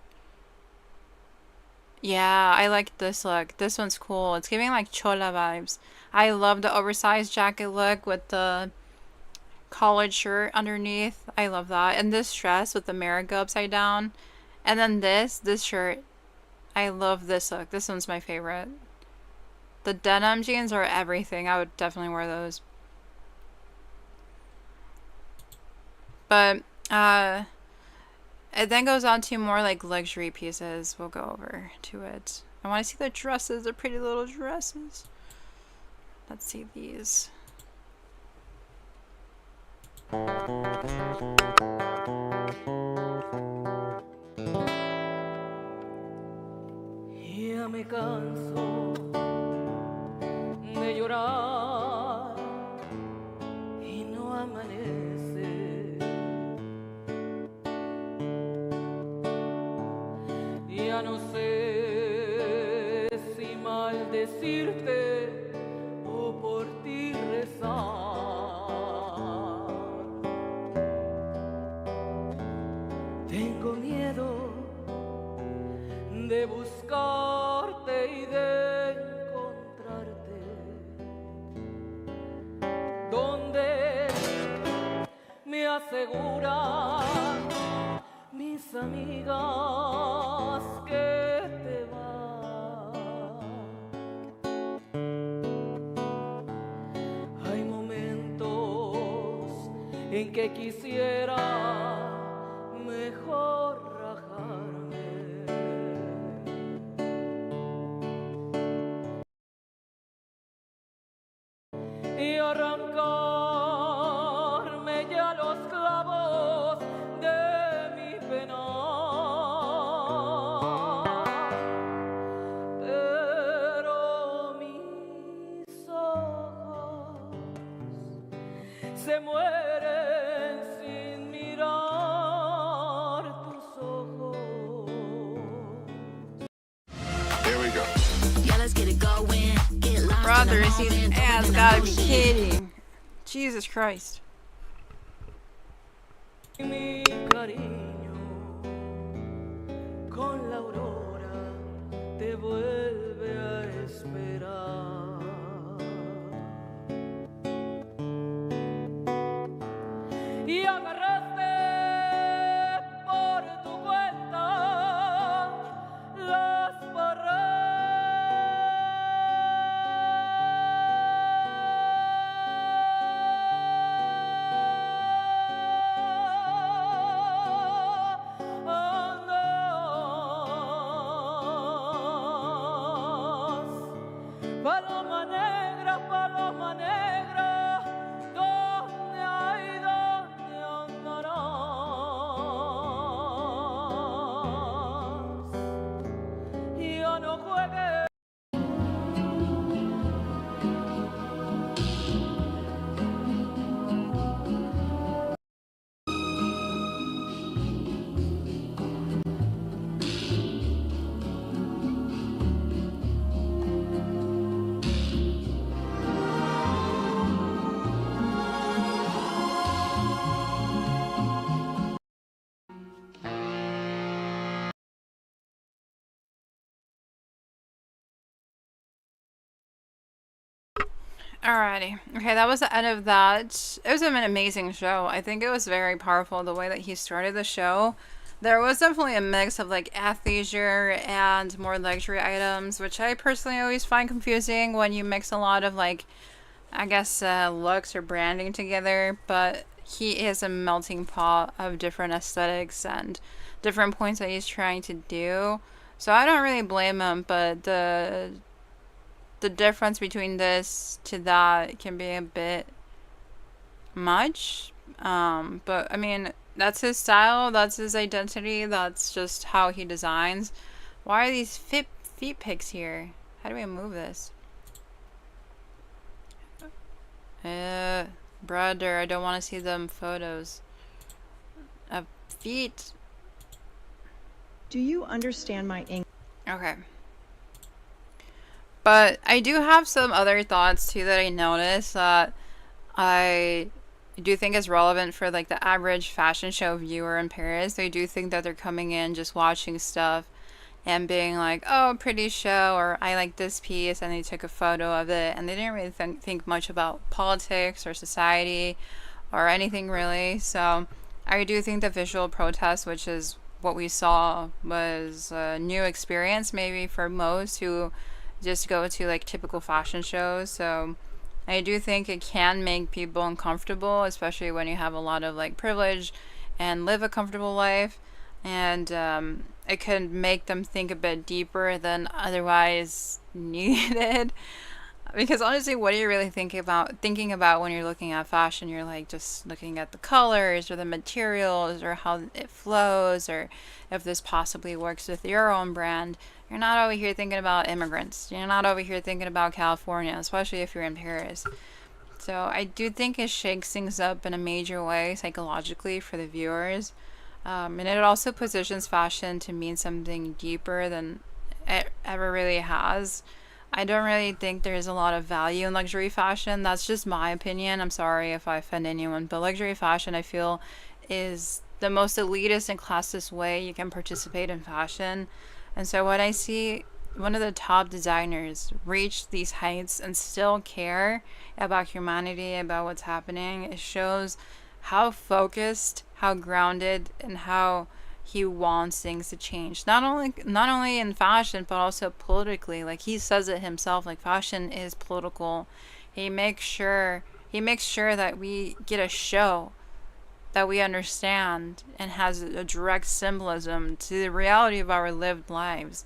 Yeah, I like this look. This one's cool. It's giving like chola vibes. I love the oversized jacket look with the collared shirt underneath. I love that. And this dress with the marigold upside down. And then this shirt. I love this look. This one's my favorite. The denim jeans are everything. I would definitely wear those. But it then goes on to more like luxury pieces. We'll go over to it. I want to see the dresses, the pretty little dresses. Let's see these. Ya me canso de llorar y no amanece. Ya no sé si maldecirte o por ti rezar. Tengo miedo de buscarte y de encontrarte donde me aseguran mis amigas que te vas. Hay momentos en que quisiera mejor rajarme y arrancarme ya los clavos de mi pena. Pero mis ojos se mueren sin mirar tus ojos. Here we go. Yeah, let's get it going. Get lost. Brothers, these ads gotta be kidding. Jesus Christ. Mi cariño, con la aurora te vuelve a esperar. Y agarraste por tu cuenta las paloma negra, ¿dónde andas? Alrighty. Okay, that was the end of that. It was an amazing show. I think it was very powerful the way that he started the show. There was definitely a mix of like athleisure and more luxury items, which I personally always find confusing when you mix a lot of like, I guess, looks or branding together. But he is a melting pot of different aesthetics and different points that he's trying to do. So I don't really blame him, but the difference between this to that can be a bit much. But I mean, that's his style, that's his identity, that's just how he designs. Why are these feet pics here? How do we move this? Brother, I don't want to see them photos of feet. Do you understand my English? Okay. But I do have some other thoughts too that I noticed that I do think is relevant for like the average fashion show viewer in Paris. I do think that they're coming in just watching stuff and being like, oh, pretty show, or I like this piece, and they took a photo of it, and they didn't really think much about politics or society or anything really. So I do think the visual protest, which is what we saw, was a new experience maybe for most who just go to like typical fashion shows. So I do think it can make people uncomfortable, especially when you have a lot of like privilege and live a comfortable life, and it could make them think a bit deeper than otherwise needed. Because honestly, what are you really thinking about when you're looking at fashion? You're like just looking at the colors or the materials or how it flows or if this possibly works with your own brand. You're not over here thinking about immigrants. You're not over here thinking about California, especially if you're in Paris. So I do think it shakes things up in a major way psychologically for the viewers. And it also positions fashion to mean something deeper than it ever really has. I don't really think there's a lot of value in luxury fashion. That's just my opinion. I'm sorry if I offend anyone, but luxury fashion, I feel, is the most elitist and classist way you can participate in fashion. And so when I see one of the top designers reach these heights and still care about humanity, about what's happening, it shows how focused, how grounded, and how he wants things to change. Not only in fashion, but also politically. Like he says it himself, like fashion is political. He makes sure that we get a show that we understand and has a direct symbolism to the reality of our lived lives.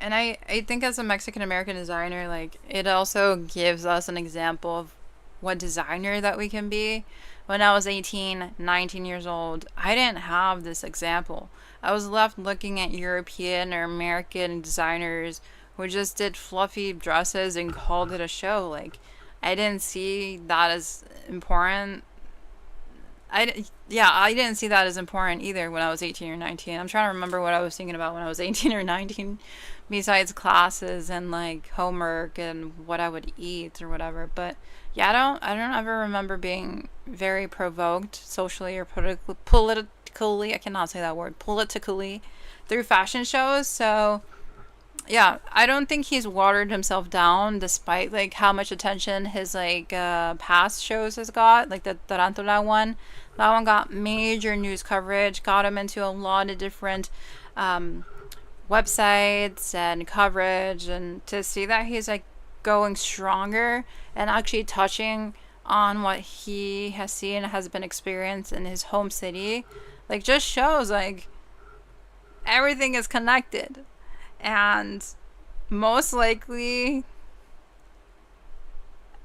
And I think as a Mexican American designer, like it also gives us an example of what designer that we can be. When I was 18, 19 years old, I didn't have this example. I was left looking at European or American designers who just did fluffy dresses and called it a show. Like, I didn't see that as important. I didn't see that as important either when I was 18 or 19. I'm trying to remember what I was thinking about when I was 18 or 19, besides classes and like homework and what I would eat or whatever. But yeah, I don't ever remember being very provoked socially or politically. I cannot say that word, politically, through fashion shows. So yeah, I don't think he's watered himself down despite like how much attention his like past shows has got. Like the Tarantula one, that one got major news coverage, got him into a lot of different websites and coverage, and to see that he's like going stronger and actually touching on what he has seen and has been experienced in his home city, like just shows like everything is connected. And most likely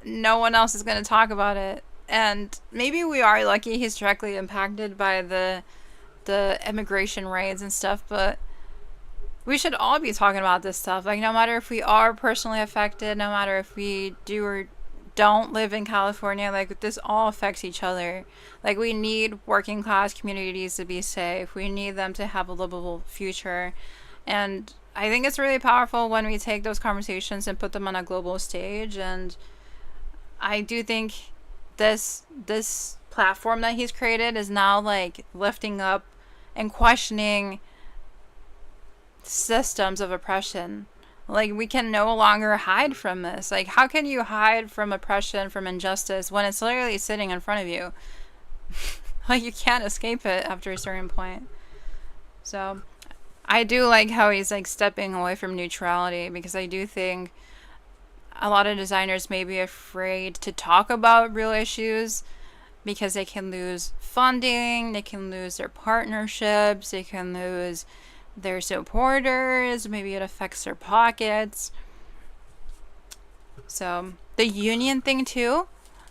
no one else is going to talk about it. And maybe we are lucky he's directly impacted by the immigration raids and stuff, but we should all be talking about this stuff. Like, no matter if we are personally affected, no matter if we do or don't live in California, like, this all affects each other. Like, we need working class communities to be safe. We need them to have a livable future. And I think it's really powerful when we take those conversations and put them on a global stage. And I do think this platform that he's created is now like lifting up and questioning systems of oppression. Like, we can no longer hide from this. Like, how can you hide from oppression, from injustice, when it's literally sitting in front of you? Like, you can't escape it after a certain point. So, I do like how he's, like, stepping away from neutrality, because I do think a lot of designers may be afraid to talk about real issues because they can lose funding, they can lose their partnerships, they can lose their supporters, maybe it affects their pockets. So the union thing too,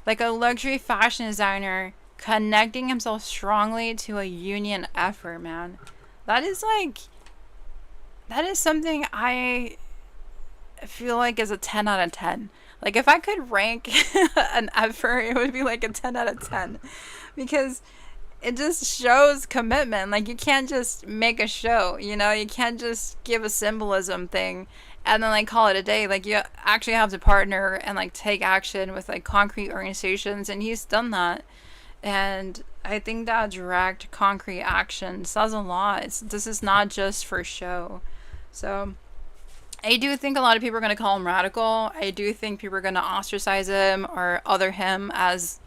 like a luxury fashion designer connecting himself strongly to a union effort, man. That is something I feel like is a 10 out of 10. Like, if I could rank an effort, it would be like a 10 out of 10. Because it just shows commitment. Like, you can't just make a show, you know? You can't just give a symbolism thing and then, like, call it a day. Like, you actually have to partner and, like, take action with, like, concrete organizations. And he's done that. And I think that direct, concrete action says a lot. This is not just for show. So I do think a lot of people are going to call him radical. I do think people are going to ostracize him or other him, as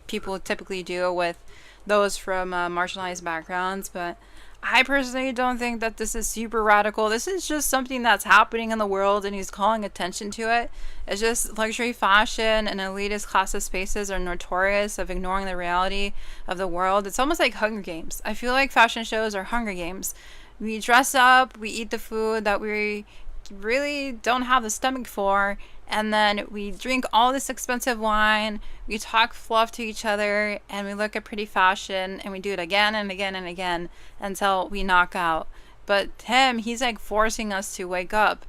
people typically do with those from marginalized backgrounds. But I personally don't think that this is super radical. This is just something that's happening in the world, and he's calling attention to it. It's just luxury fashion and elitist classist spaces are notorious of ignoring the reality of the world. It's almost like Hunger Games. I feel like fashion shows are Hunger Games. We dress up, we eat the food that we really don't have the stomach for, and then we drink all this expensive wine, we talk fluff to each other, and we look at pretty fashion, and we do it again and again and again until we knock out. But him, he's like forcing us to wake up.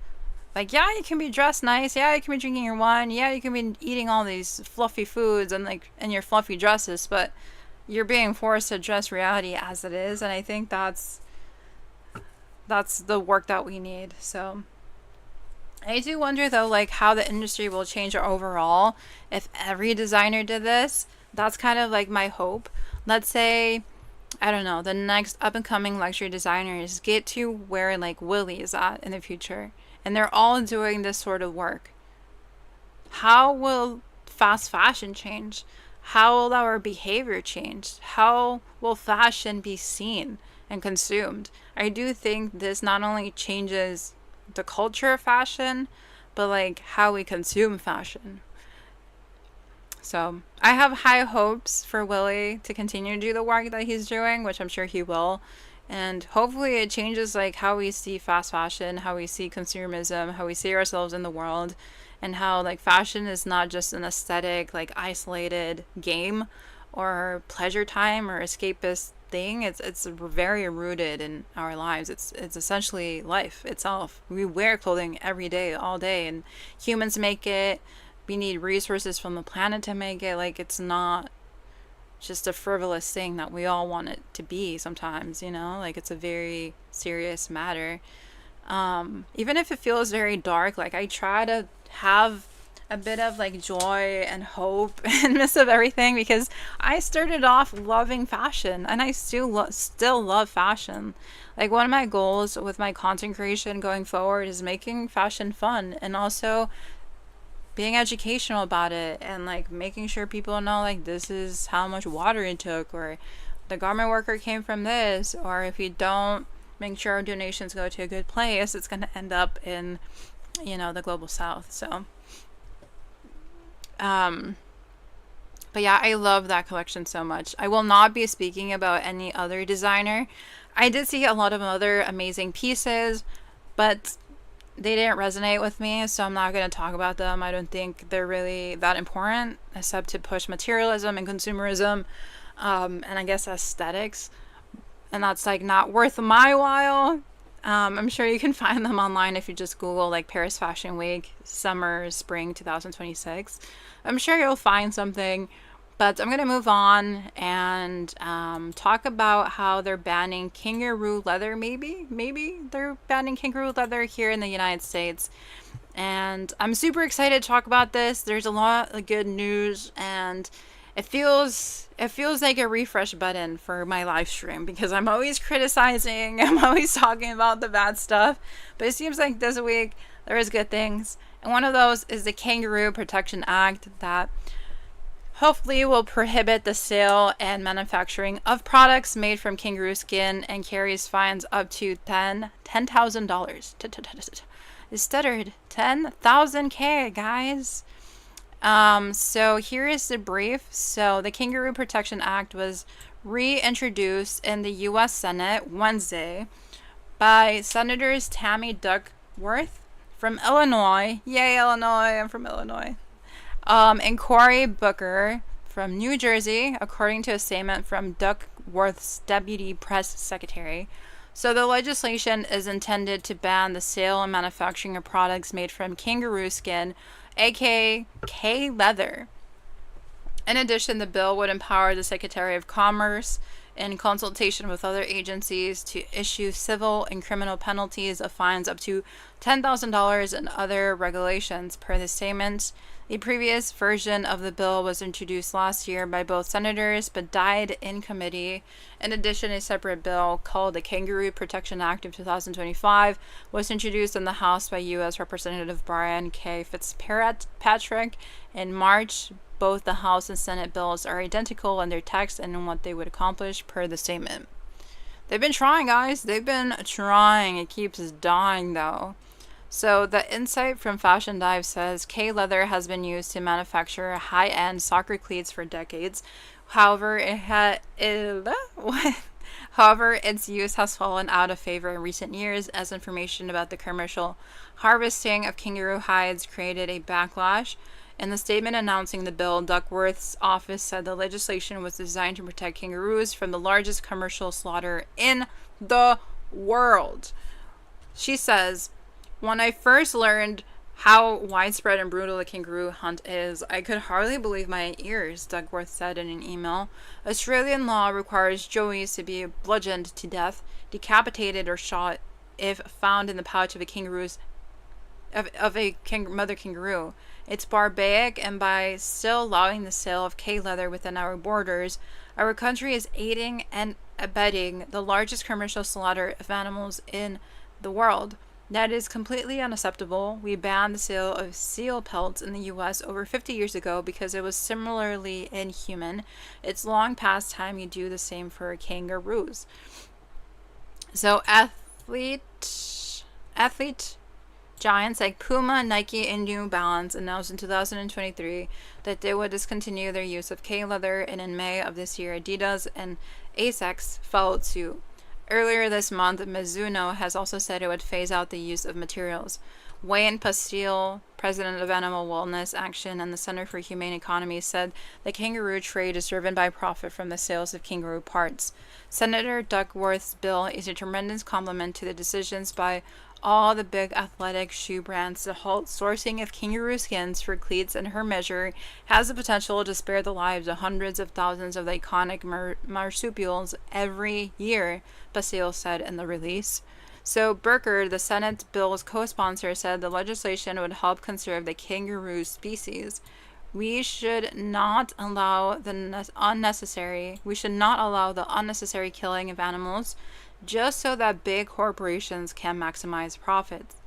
Like, yeah, you can be dressed nice, yeah, you can be drinking your wine, yeah, you can be eating all these fluffy foods and like in your fluffy dresses, but you're being forced to address reality as it is. And I think that's the work that we need. So I do wonder though, like, how the industry will change overall if every designer did this. That's kind of like my hope. Let's say, I don't know, the next up and coming luxury designers get to where like Willy is at in the future, and they're all doing this sort of work. How will fast fashion change? How will our behavior change? How will fashion be seen and consumed? I do think this not only changes the culture of fashion, but like how we consume fashion. So I have high hopes for Willy to continue to do the work that he's doing, which I'm sure he will. And hopefully it changes like how we see fast fashion, how we see consumerism, how we see ourselves in the world, and how like fashion is not just an aesthetic, like isolated game or pleasure time or escapist thing. It's very rooted in our lives. It's essentially life itself. We wear clothing every day, all day, and humans make it. We need resources from the planet to make it. Like, it's not just a frivolous thing that we all want it to be sometimes, you know? Like, it's a very serious matter. Even if it feels very dark, like, I try to have a bit of like joy and hope in the midst of everything, because I started off loving fashion and I still love fashion. Like, one of my goals with my content creation going forward is making fashion fun, and also being educational about it, and like making sure people know like this is how much water it took, or the garment worker came from this, or if you don't make sure our donations go to a good place, it's going to end up in, you know, the global south. So but yeah, I love that collection so much. I will not be speaking about any other designer. I did see a lot of other amazing pieces, but they didn't resonate with me, so I'm not going to talk about them. I don't think they're really that important, except to push materialism and consumerism, and I guess aesthetics, and that's like not worth my while. I'm sure you can find them online if you just Google like Paris Fashion Week, summer, spring 2026. I'm sure you'll find something, but I'm going to move on and talk about how they're banning kangaroo leather. Maybe they're banning kangaroo leather here in the United States. And I'm super excited to talk about this. There's a lot of good news, and it feels like a refresh button for my live stream, because I'm always criticizing, I'm always talking about the bad stuff, but it seems like this week there is good things. And one of those is the Kangaroo Protection Act that hopefully will prohibit the sale and manufacturing of products made from kangaroo skin and carries fines up to $10,000. It stuttered. 10,000 guys. So here is the brief. So the Kangaroo Protection Act was reintroduced in the U.S. Senate Wednesday by Senators Tammy Duckworth from Illinois. Yay, Illinois! I'm from Illinois. And Cory Booker from New Jersey, according to a statement from Duckworth's deputy press secretary. So the legislation is intended to ban the sale and manufacturing of products made from kangaroo skin, aka K-leather. In addition, the bill would empower the Secretary of Commerce, in consultation with other agencies, to issue civil and criminal penalties of fines up to $10,000 and other regulations, per the statement. The previous version of the bill was introduced last year by both senators but died in committee. In addition, a separate bill called the Kangaroo Protection Act of 2025 was introduced in the House by U.S. Representative Brian K. Fitzpatrick in March. Both the House and Senate bills are identical in their text and in what they would accomplish, per the statement. They've been trying, guys. They've been trying. It keeps dying, though. So the insight from Fashion Dive says K-leather has been used to manufacture high-end soccer cleats for decades. However, its use has fallen out of favor in recent years as information about the commercial harvesting of kangaroo hides created a backlash. In the statement announcing the bill, Duckworth's office said the legislation was designed to protect kangaroos from the largest commercial slaughter in the world. She says, "When I first learned how widespread and brutal the kangaroo hunt is, I could hardly believe my ears," Duckworth said in an email. Australian law requires joeys to be bludgeoned to death, decapitated, or shot if found in the pouch of a mother kangaroo. It's barbaric, and by still allowing the sale of K-leather within our borders, our country is aiding and abetting the largest commercial slaughter of animals in the world. That is completely unacceptable. We banned the sale of seal pelts in the U.S. over 50 years ago because it was similarly inhuman. It's long past time you do the same for kangaroos. So athlete giants like Puma, Nike, and New Balance announced in 2023 that they would discontinue their use of K-leather, and in May of this year, Adidas and Asics followed suit. Earlier this month, Mizuno has also said it would phase out the use of materials. Wayne Pastille, president of Animal Wellness Action and the Center for Humane Economy, said the kangaroo trade is driven by profit from the sales of kangaroo parts. Senator Duckworth's bill is a tremendous compliment to the decisions by all the big athletic shoe brands to halt sourcing of kangaroo skins for cleats, and her measure has the potential to spare the lives of hundreds of thousands of the iconic marsupials every year, Basile said in the release. So Booker, the Senate bill's co-sponsor, said the legislation would help conserve the kangaroo species. We should not allow the unnecessary killing of animals just so that big corporations can maximize profits,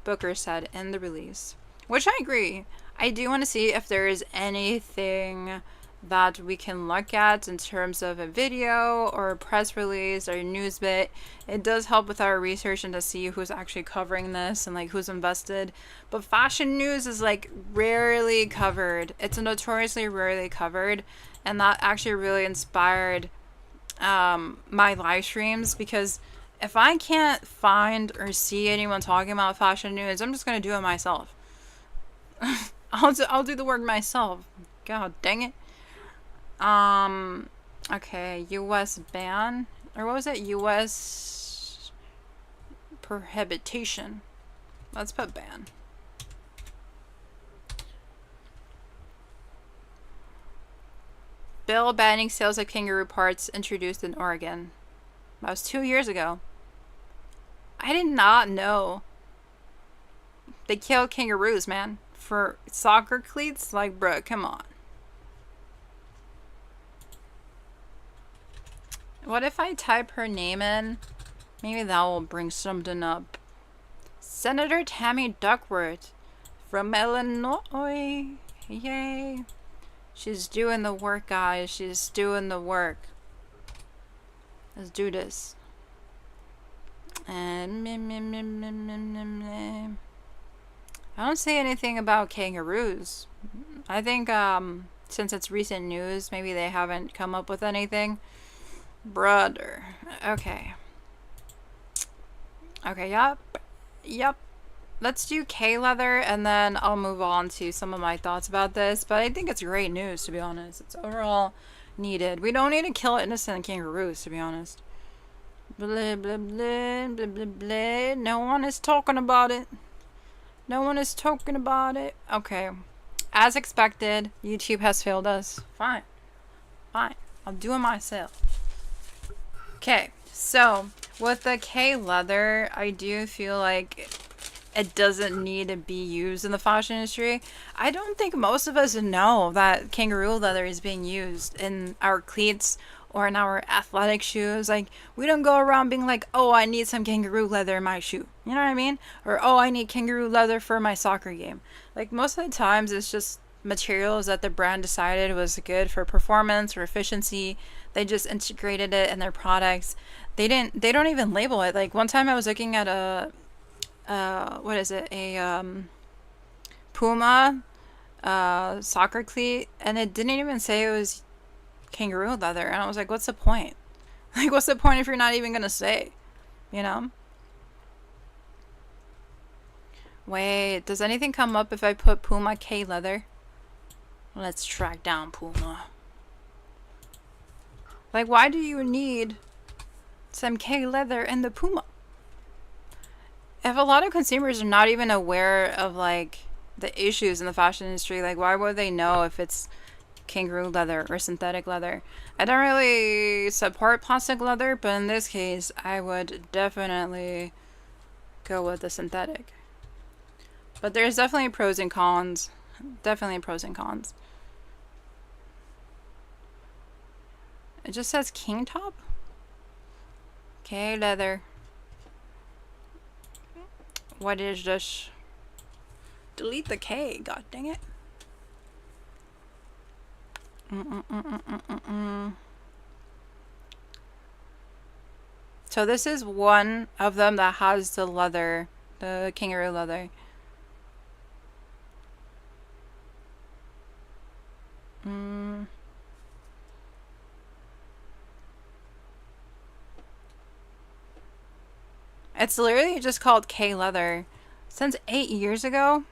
Booker said in the release. Which I agree. I do want to see if there is anything that we can look at in terms of a video or a press release or a news bit. It does help with our research and to see who's actually covering this and like who's invested. But fashion news is like rarely covered. It's notoriously rarely covered, and that actually really inspired my live streams, because if I can't find or see anyone talking about fashion news, I'm just gonna do it myself. I'll do the work myself. God dang it. Okay, U.S. ban, or what was it? U.S. prohibition. Let's put ban. Bill banning sales of kangaroo parts introduced in Oregon. That was 2 years ago. I did not know they killed kangaroos, man, for soccer cleats. Like, bruh, come on. What if I type her name in? Maybe that will bring something up. Senator Tammy Duckworth from Illinois. Yay. She's doing the work, guys. She's doing the work. Let's do this. And I don't see anything about kangaroos. I think since it's recent news, maybe they haven't come up with anything. Brother. Okay. Okay, yep. Let's do K-leather, and then I'll move on to some of my thoughts about this. But I think it's great news, to be honest. It's overall needed. We don't need to kill innocent kangaroos, to be honest. Blah, blah, blah, blah, blah, blah. No one is talking about it. No one is talking about it. Okay. As expected, YouTube has failed us. Fine. I'll do it myself. Okay. So, with the K leather, I do feel like it doesn't need to be used in the fashion industry. I don't think most of us know that kangaroo leather is being used in our cleats or in our athletic shoes. Like, we don't go around being like, oh, I need some kangaroo leather in my shoe. You know what I mean? Or, oh, I need kangaroo leather for my soccer game. Like, most of the times it's just materials that the brand decided was good for performance or efficiency. They just integrated it in their products. They don't even label it. Like, one time I was looking at a what is it? A Puma soccer cleat, and it didn't even say it was kangaroo leather, and I was like, what's the point? Like, what's the point if you're not even gonna say, you know? Wait, does anything come up if I put Puma K leather? Let's track down Puma. Like, why do you need some K leather in the Puma? If a lot of consumers are not even aware of, like, the issues in the fashion industry, like, why would they know if it's kangaroo leather or synthetic leather? I don't really support plastic leather, but in this case, I would definitely go with the synthetic. But there's definitely pros and cons. Definitely pros and cons. It just says king top? Okay, leather. What is this? Delete the K, god dang it. So this is one of them that has the leather, the kangaroo leather. It's literally just called K leather since 8 years ago.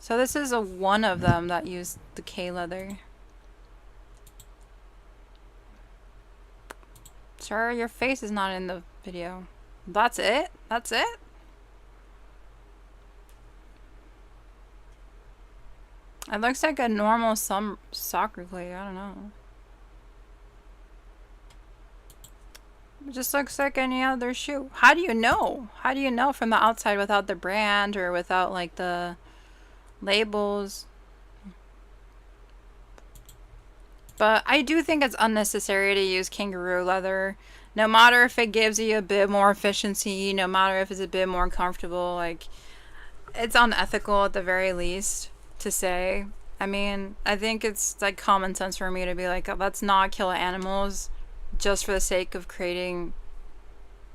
So this is one of them that used the K leather. Sir, your face is not in the video. That's it? That's it? It looks like a normal soccer cleat. I don't know. It just looks like any other shoe. How do you know? How do you know from the outside without the brand or without, like, the labels? But I do think it's unnecessary to use kangaroo leather. No matter if it gives you a bit more efficiency, no matter if it's a bit more comfortable, like, it's unethical at the very least to say. I mean, I think it's, like, common sense for me to be like, let's not kill animals just for the sake of creating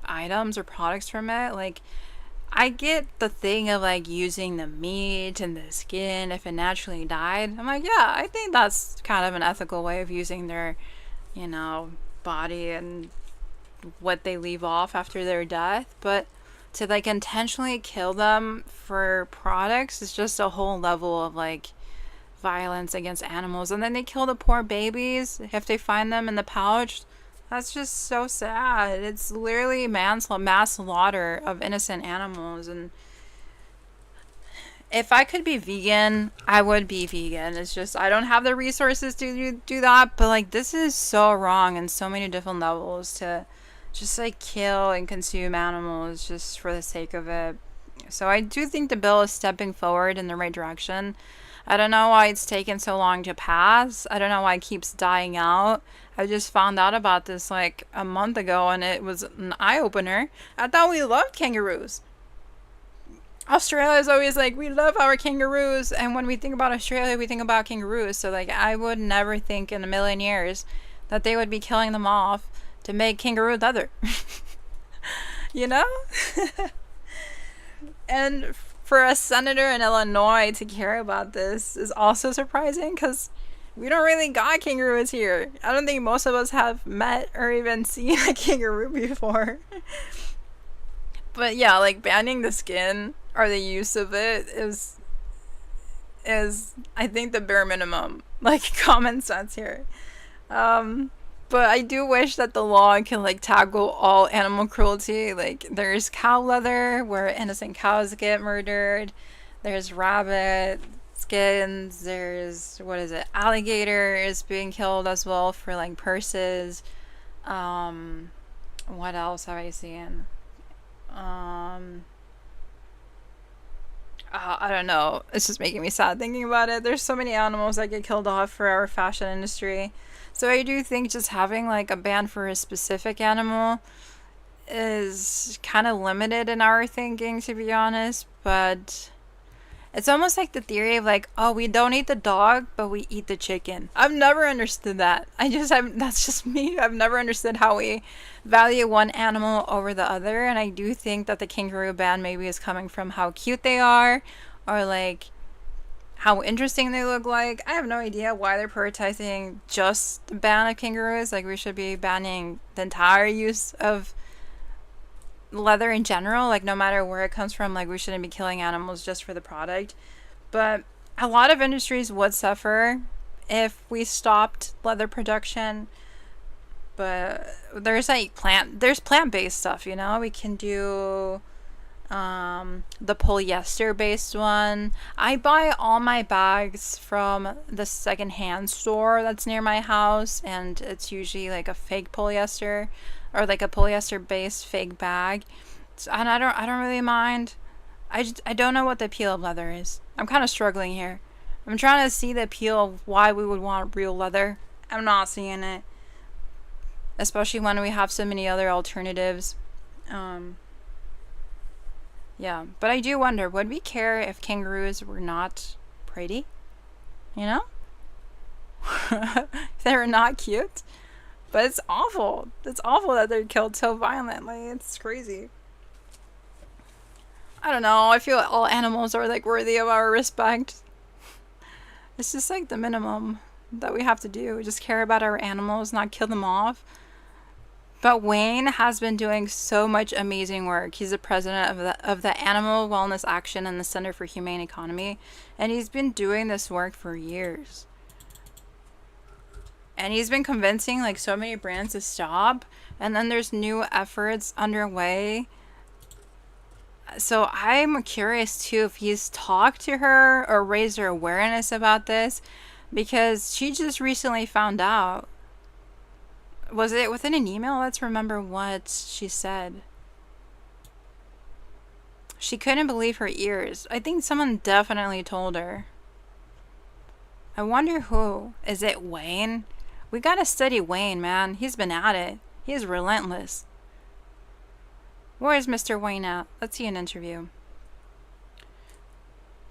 items or products from it. Like, I get the thing of, like, using the meat and the skin if it naturally died. I'm like, yeah, I think that's kind of an ethical way of using their, you know, body and what they leave off after their death. But to, like, intentionally kill them for products is just a whole level of, like, violence against animals. And then they kill the poor babies if they find them in the pouch. That's just so sad. It's literally mass slaughter of innocent animals. And if I could be vegan, I would be vegan. It's just I don't have the resources to do that. But, like, this is so wrong in so many different levels to just, like, kill and consume animals just for the sake of it. So I do think the bill is stepping forward in the right direction. I don't know why it's taken so long to pass. I don't know why it keeps dying out. I just found out about this like a month ago and it was an eye-opener. I thought we loved kangaroos. Australia is always like, we love our kangaroos, and when we think about Australia, we think about kangaroos. So like, I would never think in a million years that they would be killing them off to make kangaroo leather. You know? And for a senator in Illinois to care about this is also surprising, because we don't really got kangaroos here. I don't think most of us have met or even seen a kangaroo before. But yeah, like banning the skin or the use of it is I think the bare minimum, like common sense here. But I do wish that the law can like tackle all animal cruelty. Like there's cow leather where innocent cows get murdered. There's rabbit skins. There's, what is it? Alligator is being killed as well for like purses. What else have I seen? I don't know. It's just making me sad thinking about it. There's so many animals that get killed off for our fashion industry. So I do think just having like a ban for a specific animal is kind of limited in our thinking, to be honest. But it's almost like the theory of like, oh, we don't eat the dog, but we eat the chicken. I've never understood that. That's just me. I've never understood how we value one animal over the other. And I do think that the kangaroo ban maybe is coming from how cute they are, or like how interesting they look like. I have no idea why they're prioritizing just the ban of kangaroos. Like, we should be banning the entire use of leather in general, like no matter where it comes from. Like, we shouldn't be killing animals just for the product. But a lot of industries would suffer if we stopped leather production. But there's like plant-based stuff, you know. We can do the polyester based one. I buy all my bags from the secondhand store that's near my house, and it's usually like a fake polyester, or like a polyester based fake bag. And I don't really mind. I don't know what the appeal of leather is. I'm kind of struggling here. I'm trying to see the appeal of why we would want real leather. I'm not seeing it, especially when we have so many other alternatives. Yeah, but I do wonder, would we care if kangaroos were not pretty? You know? If they were not cute? But it's awful. It's awful that they're killed so violently. It's crazy. I don't know. I feel like all animals are like worthy of our respect. It's just like the minimum that we have to do. Just care about our animals, not kill them off. But Wayne has been doing so much amazing work. He's the president of the Animal Wellness Action and the Center for Humane Economy. And he's been doing this work for years. And he's been convincing like so many brands to stop. And then there's new efforts underway. So I'm curious too if he's talked to her or raised her awareness about this. Because she just recently found out. Was it within an email? Let's remember what she said. She couldn't believe her ears. I think someone definitely told her. I wonder who. Is it Wayne? We gotta study Wayne, man. He's been at it. He's relentless. Where is Mr. Wayne at? Let's see an interview.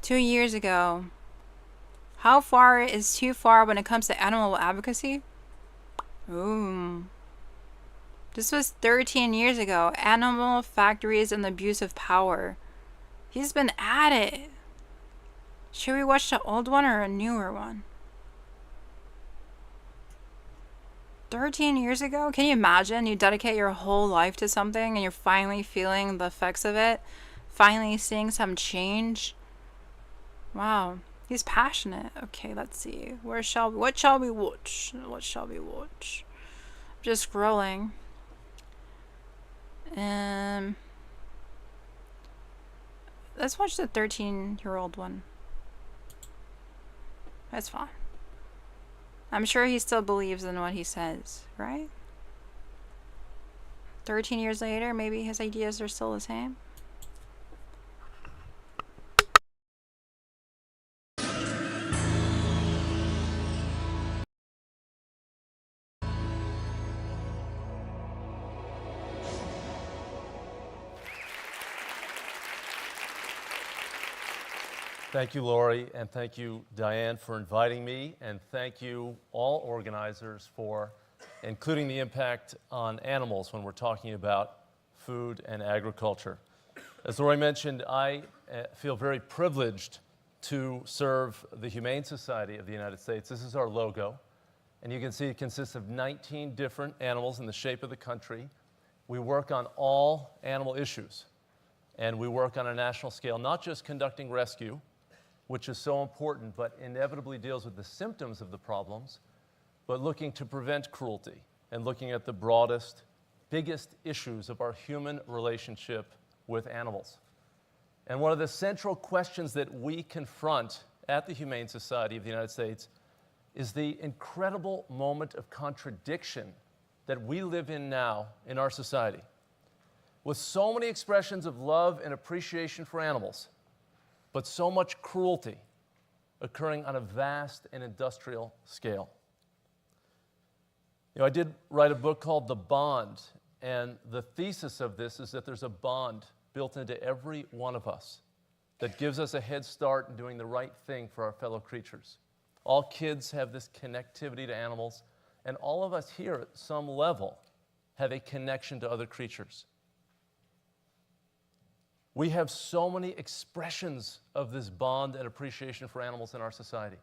2 years ago. How far is too far when it comes to animal advocacy? Ooh. This was 13 years ago. Animal factories and the abuse of power. He's been at it. Should we watch the old one or a newer one? 13 years ago? Can you imagine? You dedicate your whole life to something and you're finally feeling the effects of it. Finally seeing some change. Wow. He's passionate. Okay, let's see. What shall we watch? What shall we watch? Just scrolling. Let's watch the 13-year-old one. That's fine. I'm sure he still believes in what he says, right? 13 years later, maybe his ideas are still the same. Thank you, Lori, and thank you, Diane, for inviting me, and thank you, all organizers, for including the impact on animals when we're talking about food and agriculture. As Lori mentioned, I feel very privileged to serve the Humane Society of the United States. This is our logo, and you can see it consists of 19 different animals in the shape of the country. We work on all animal issues, and we work on a national scale, not just conducting rescue, which is so important, but inevitably deals with the symptoms of the problems, but looking to prevent cruelty and looking at the broadest, biggest issues of our human relationship with animals. And one of the central questions that we confront at the Humane Society of the United States is the incredible moment of contradiction that we live in now in our society. With so many expressions of love and appreciation for animals, but so much cruelty occurring on a vast and industrial scale. You know, I did write a book called The Bond, and the thesis of this is that there's a bond built into every one of us that gives us a head start in doing the right thing for our fellow creatures. All kids have this connectivity to animals, and all of us here at some level have a connection to other creatures. We have so many expressions of this bond and appreciation for animals in our society.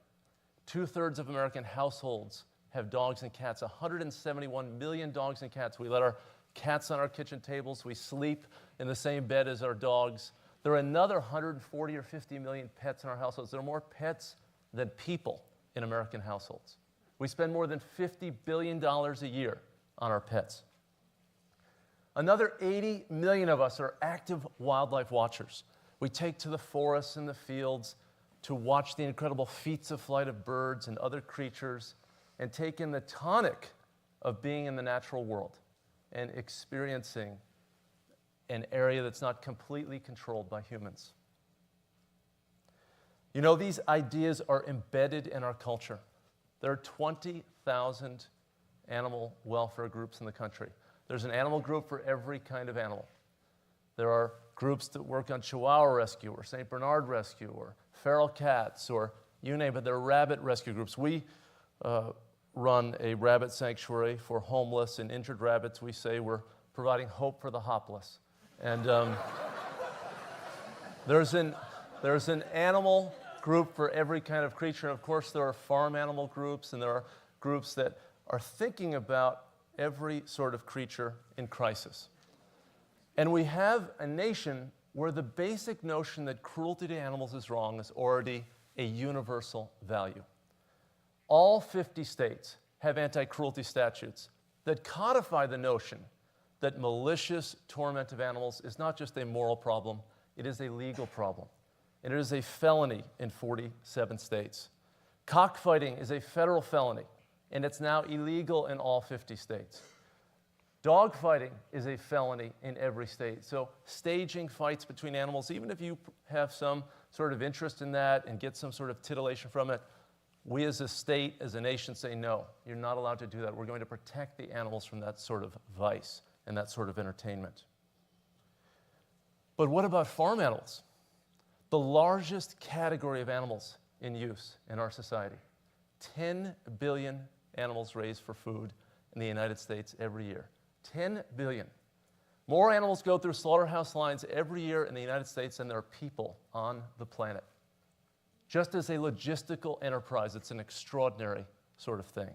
2/3 of American households have dogs and cats, 171 million dogs and cats. We let our cats on our kitchen tables. We sleep in the same bed as our dogs. There are another 140 or 50 million pets in our households. There are more pets than people in American households. We spend more than $50 billion a year on our pets. Another 80 million of us are active wildlife watchers. We take to the forests and the fields to watch the incredible feats of flight of birds and other creatures and take in the tonic of being in the natural world and experiencing an area that's not completely controlled by humans. You know, these ideas are embedded in our culture. There are 20,000 animal welfare groups in the country. There's an animal group for every kind of animal. There are groups that work on Chihuahua rescue or St. Bernard rescue or feral cats or you name it. There are rabbit rescue groups. We run a rabbit sanctuary for homeless and injured rabbits. We say we're providing hope for the hopless. And there's an animal group for every kind of creature. And of course, there are farm animal groups, and there are groups that are thinking about every sort of creature in crisis. And we have a nation where the basic notion that cruelty to animals is wrong is already a universal value. All 50 states have anti-cruelty statutes that codify the notion that malicious torment of animals is not just a moral problem, it is a legal problem. And it is a felony in 47 states. Cockfighting is a federal felony, and it's now illegal in all 50 states. Dogfighting is a felony in every state. So staging fights between animals, even if you have some sort of interest in that and get some sort of titillation from it, we as a state, as a nation say, no, you're not allowed to do that. We're going to protect the animals from that sort of vice and that sort of entertainment. But what about farm animals? The largest category of animals in use in our society. 10 billion animals raised for food in the United States every year. 10 billion. More animals go through slaughterhouse lines every year in the United States than there are people on the planet. Just as a logistical enterprise, it's an extraordinary sort of thing.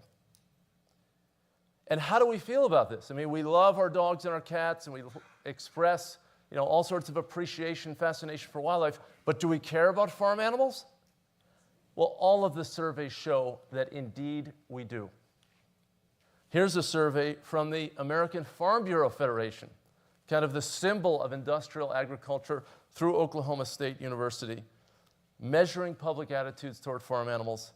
And how do we feel about this? I mean, we love our dogs and our cats, and we express, you know, all sorts of appreciation, fascination for wildlife, but do we care about farm animals? Well, all of the surveys show that indeed we do. Here's a survey from the American Farm Bureau Federation, kind of the symbol of industrial agriculture through Oklahoma State University, measuring public attitudes toward farm animals.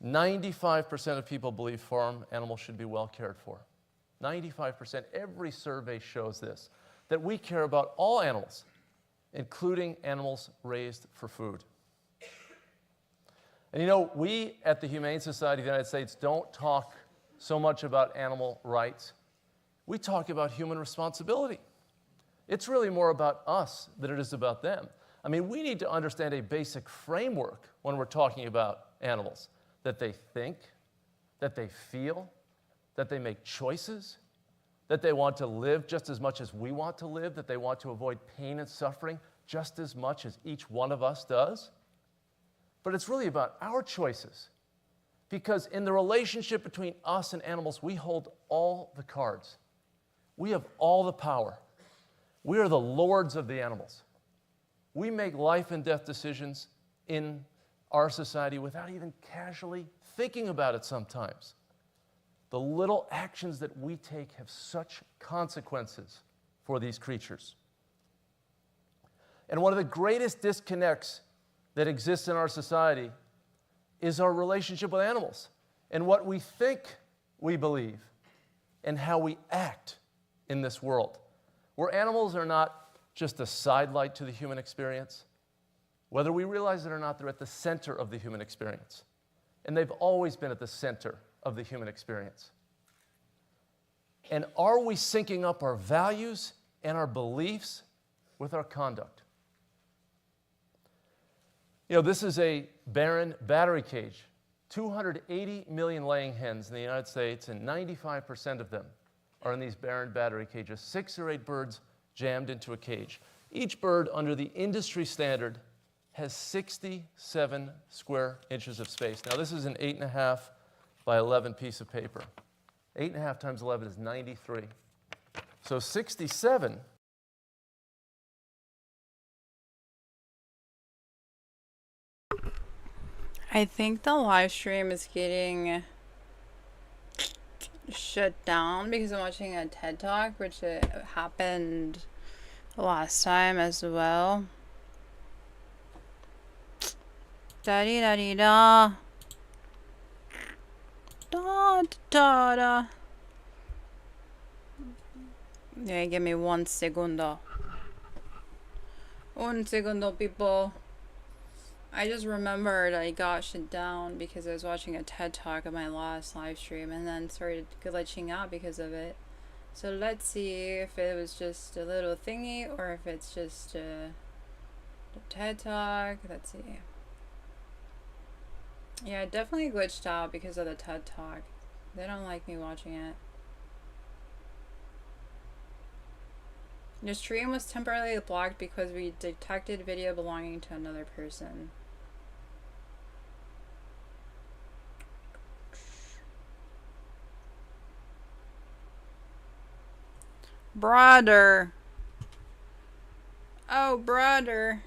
95% of people believe farm animals should be well cared for. 95%. Every survey shows this, that we care about all animals, including animals raised for food. And you know, we at the Humane Society of the United States don't talk so much about animal rights. We talk about human responsibility. It's really more about us than it is about them. I mean, we need to understand a basic framework when we're talking about animals, that they think, that they feel, that they make choices, that they want to live just as much as we want to live, that they want to avoid pain and suffering just as much as each one of us does. But it's really about our choices, because in the relationship between us and animals, we hold all the cards. We have all the power. We are the lords of the animals. We make life and death decisions in our society without even casually thinking about it sometimes. The little actions that we take have such consequences for these creatures. And one of the greatest disconnects that exists in our society is our relationship with animals and what we think we believe and how we act in this world, where animals are not just a sidelight to the human experience. Whether we realize it or not, they're at the center of the human experience. And they've always been at the center of the human experience. And are we syncing up our values and our beliefs with our conduct? You know, this is a barren battery cage. 280 million laying hens in the United States, and 95% of them are in these barren battery cages. 6 or 8 birds jammed into a cage. Each bird, under the industry standard, has 67 square inches of space. Now, this is an 8.5 by 11 piece of paper. 8.5 times 11 is 93. So 67. I think the live stream is getting shut down because I'm watching a TED Talk, which happened last time as well. Da-dee-da-dee-da. Da-da-da. Yeah, give me 1 segundo. 1 segundo, people. I just remembered I got shut down because I was watching a TED Talk on my last live stream and then started glitching out because of it. So let's see if it was just a little thingy or if it's just the TED Talk. Let's see. Yeah, it definitely glitched out because of the TED Talk. They don't like me watching it. Your stream was temporarily blocked because we detected video belonging to another person. Brother. Oh, brother.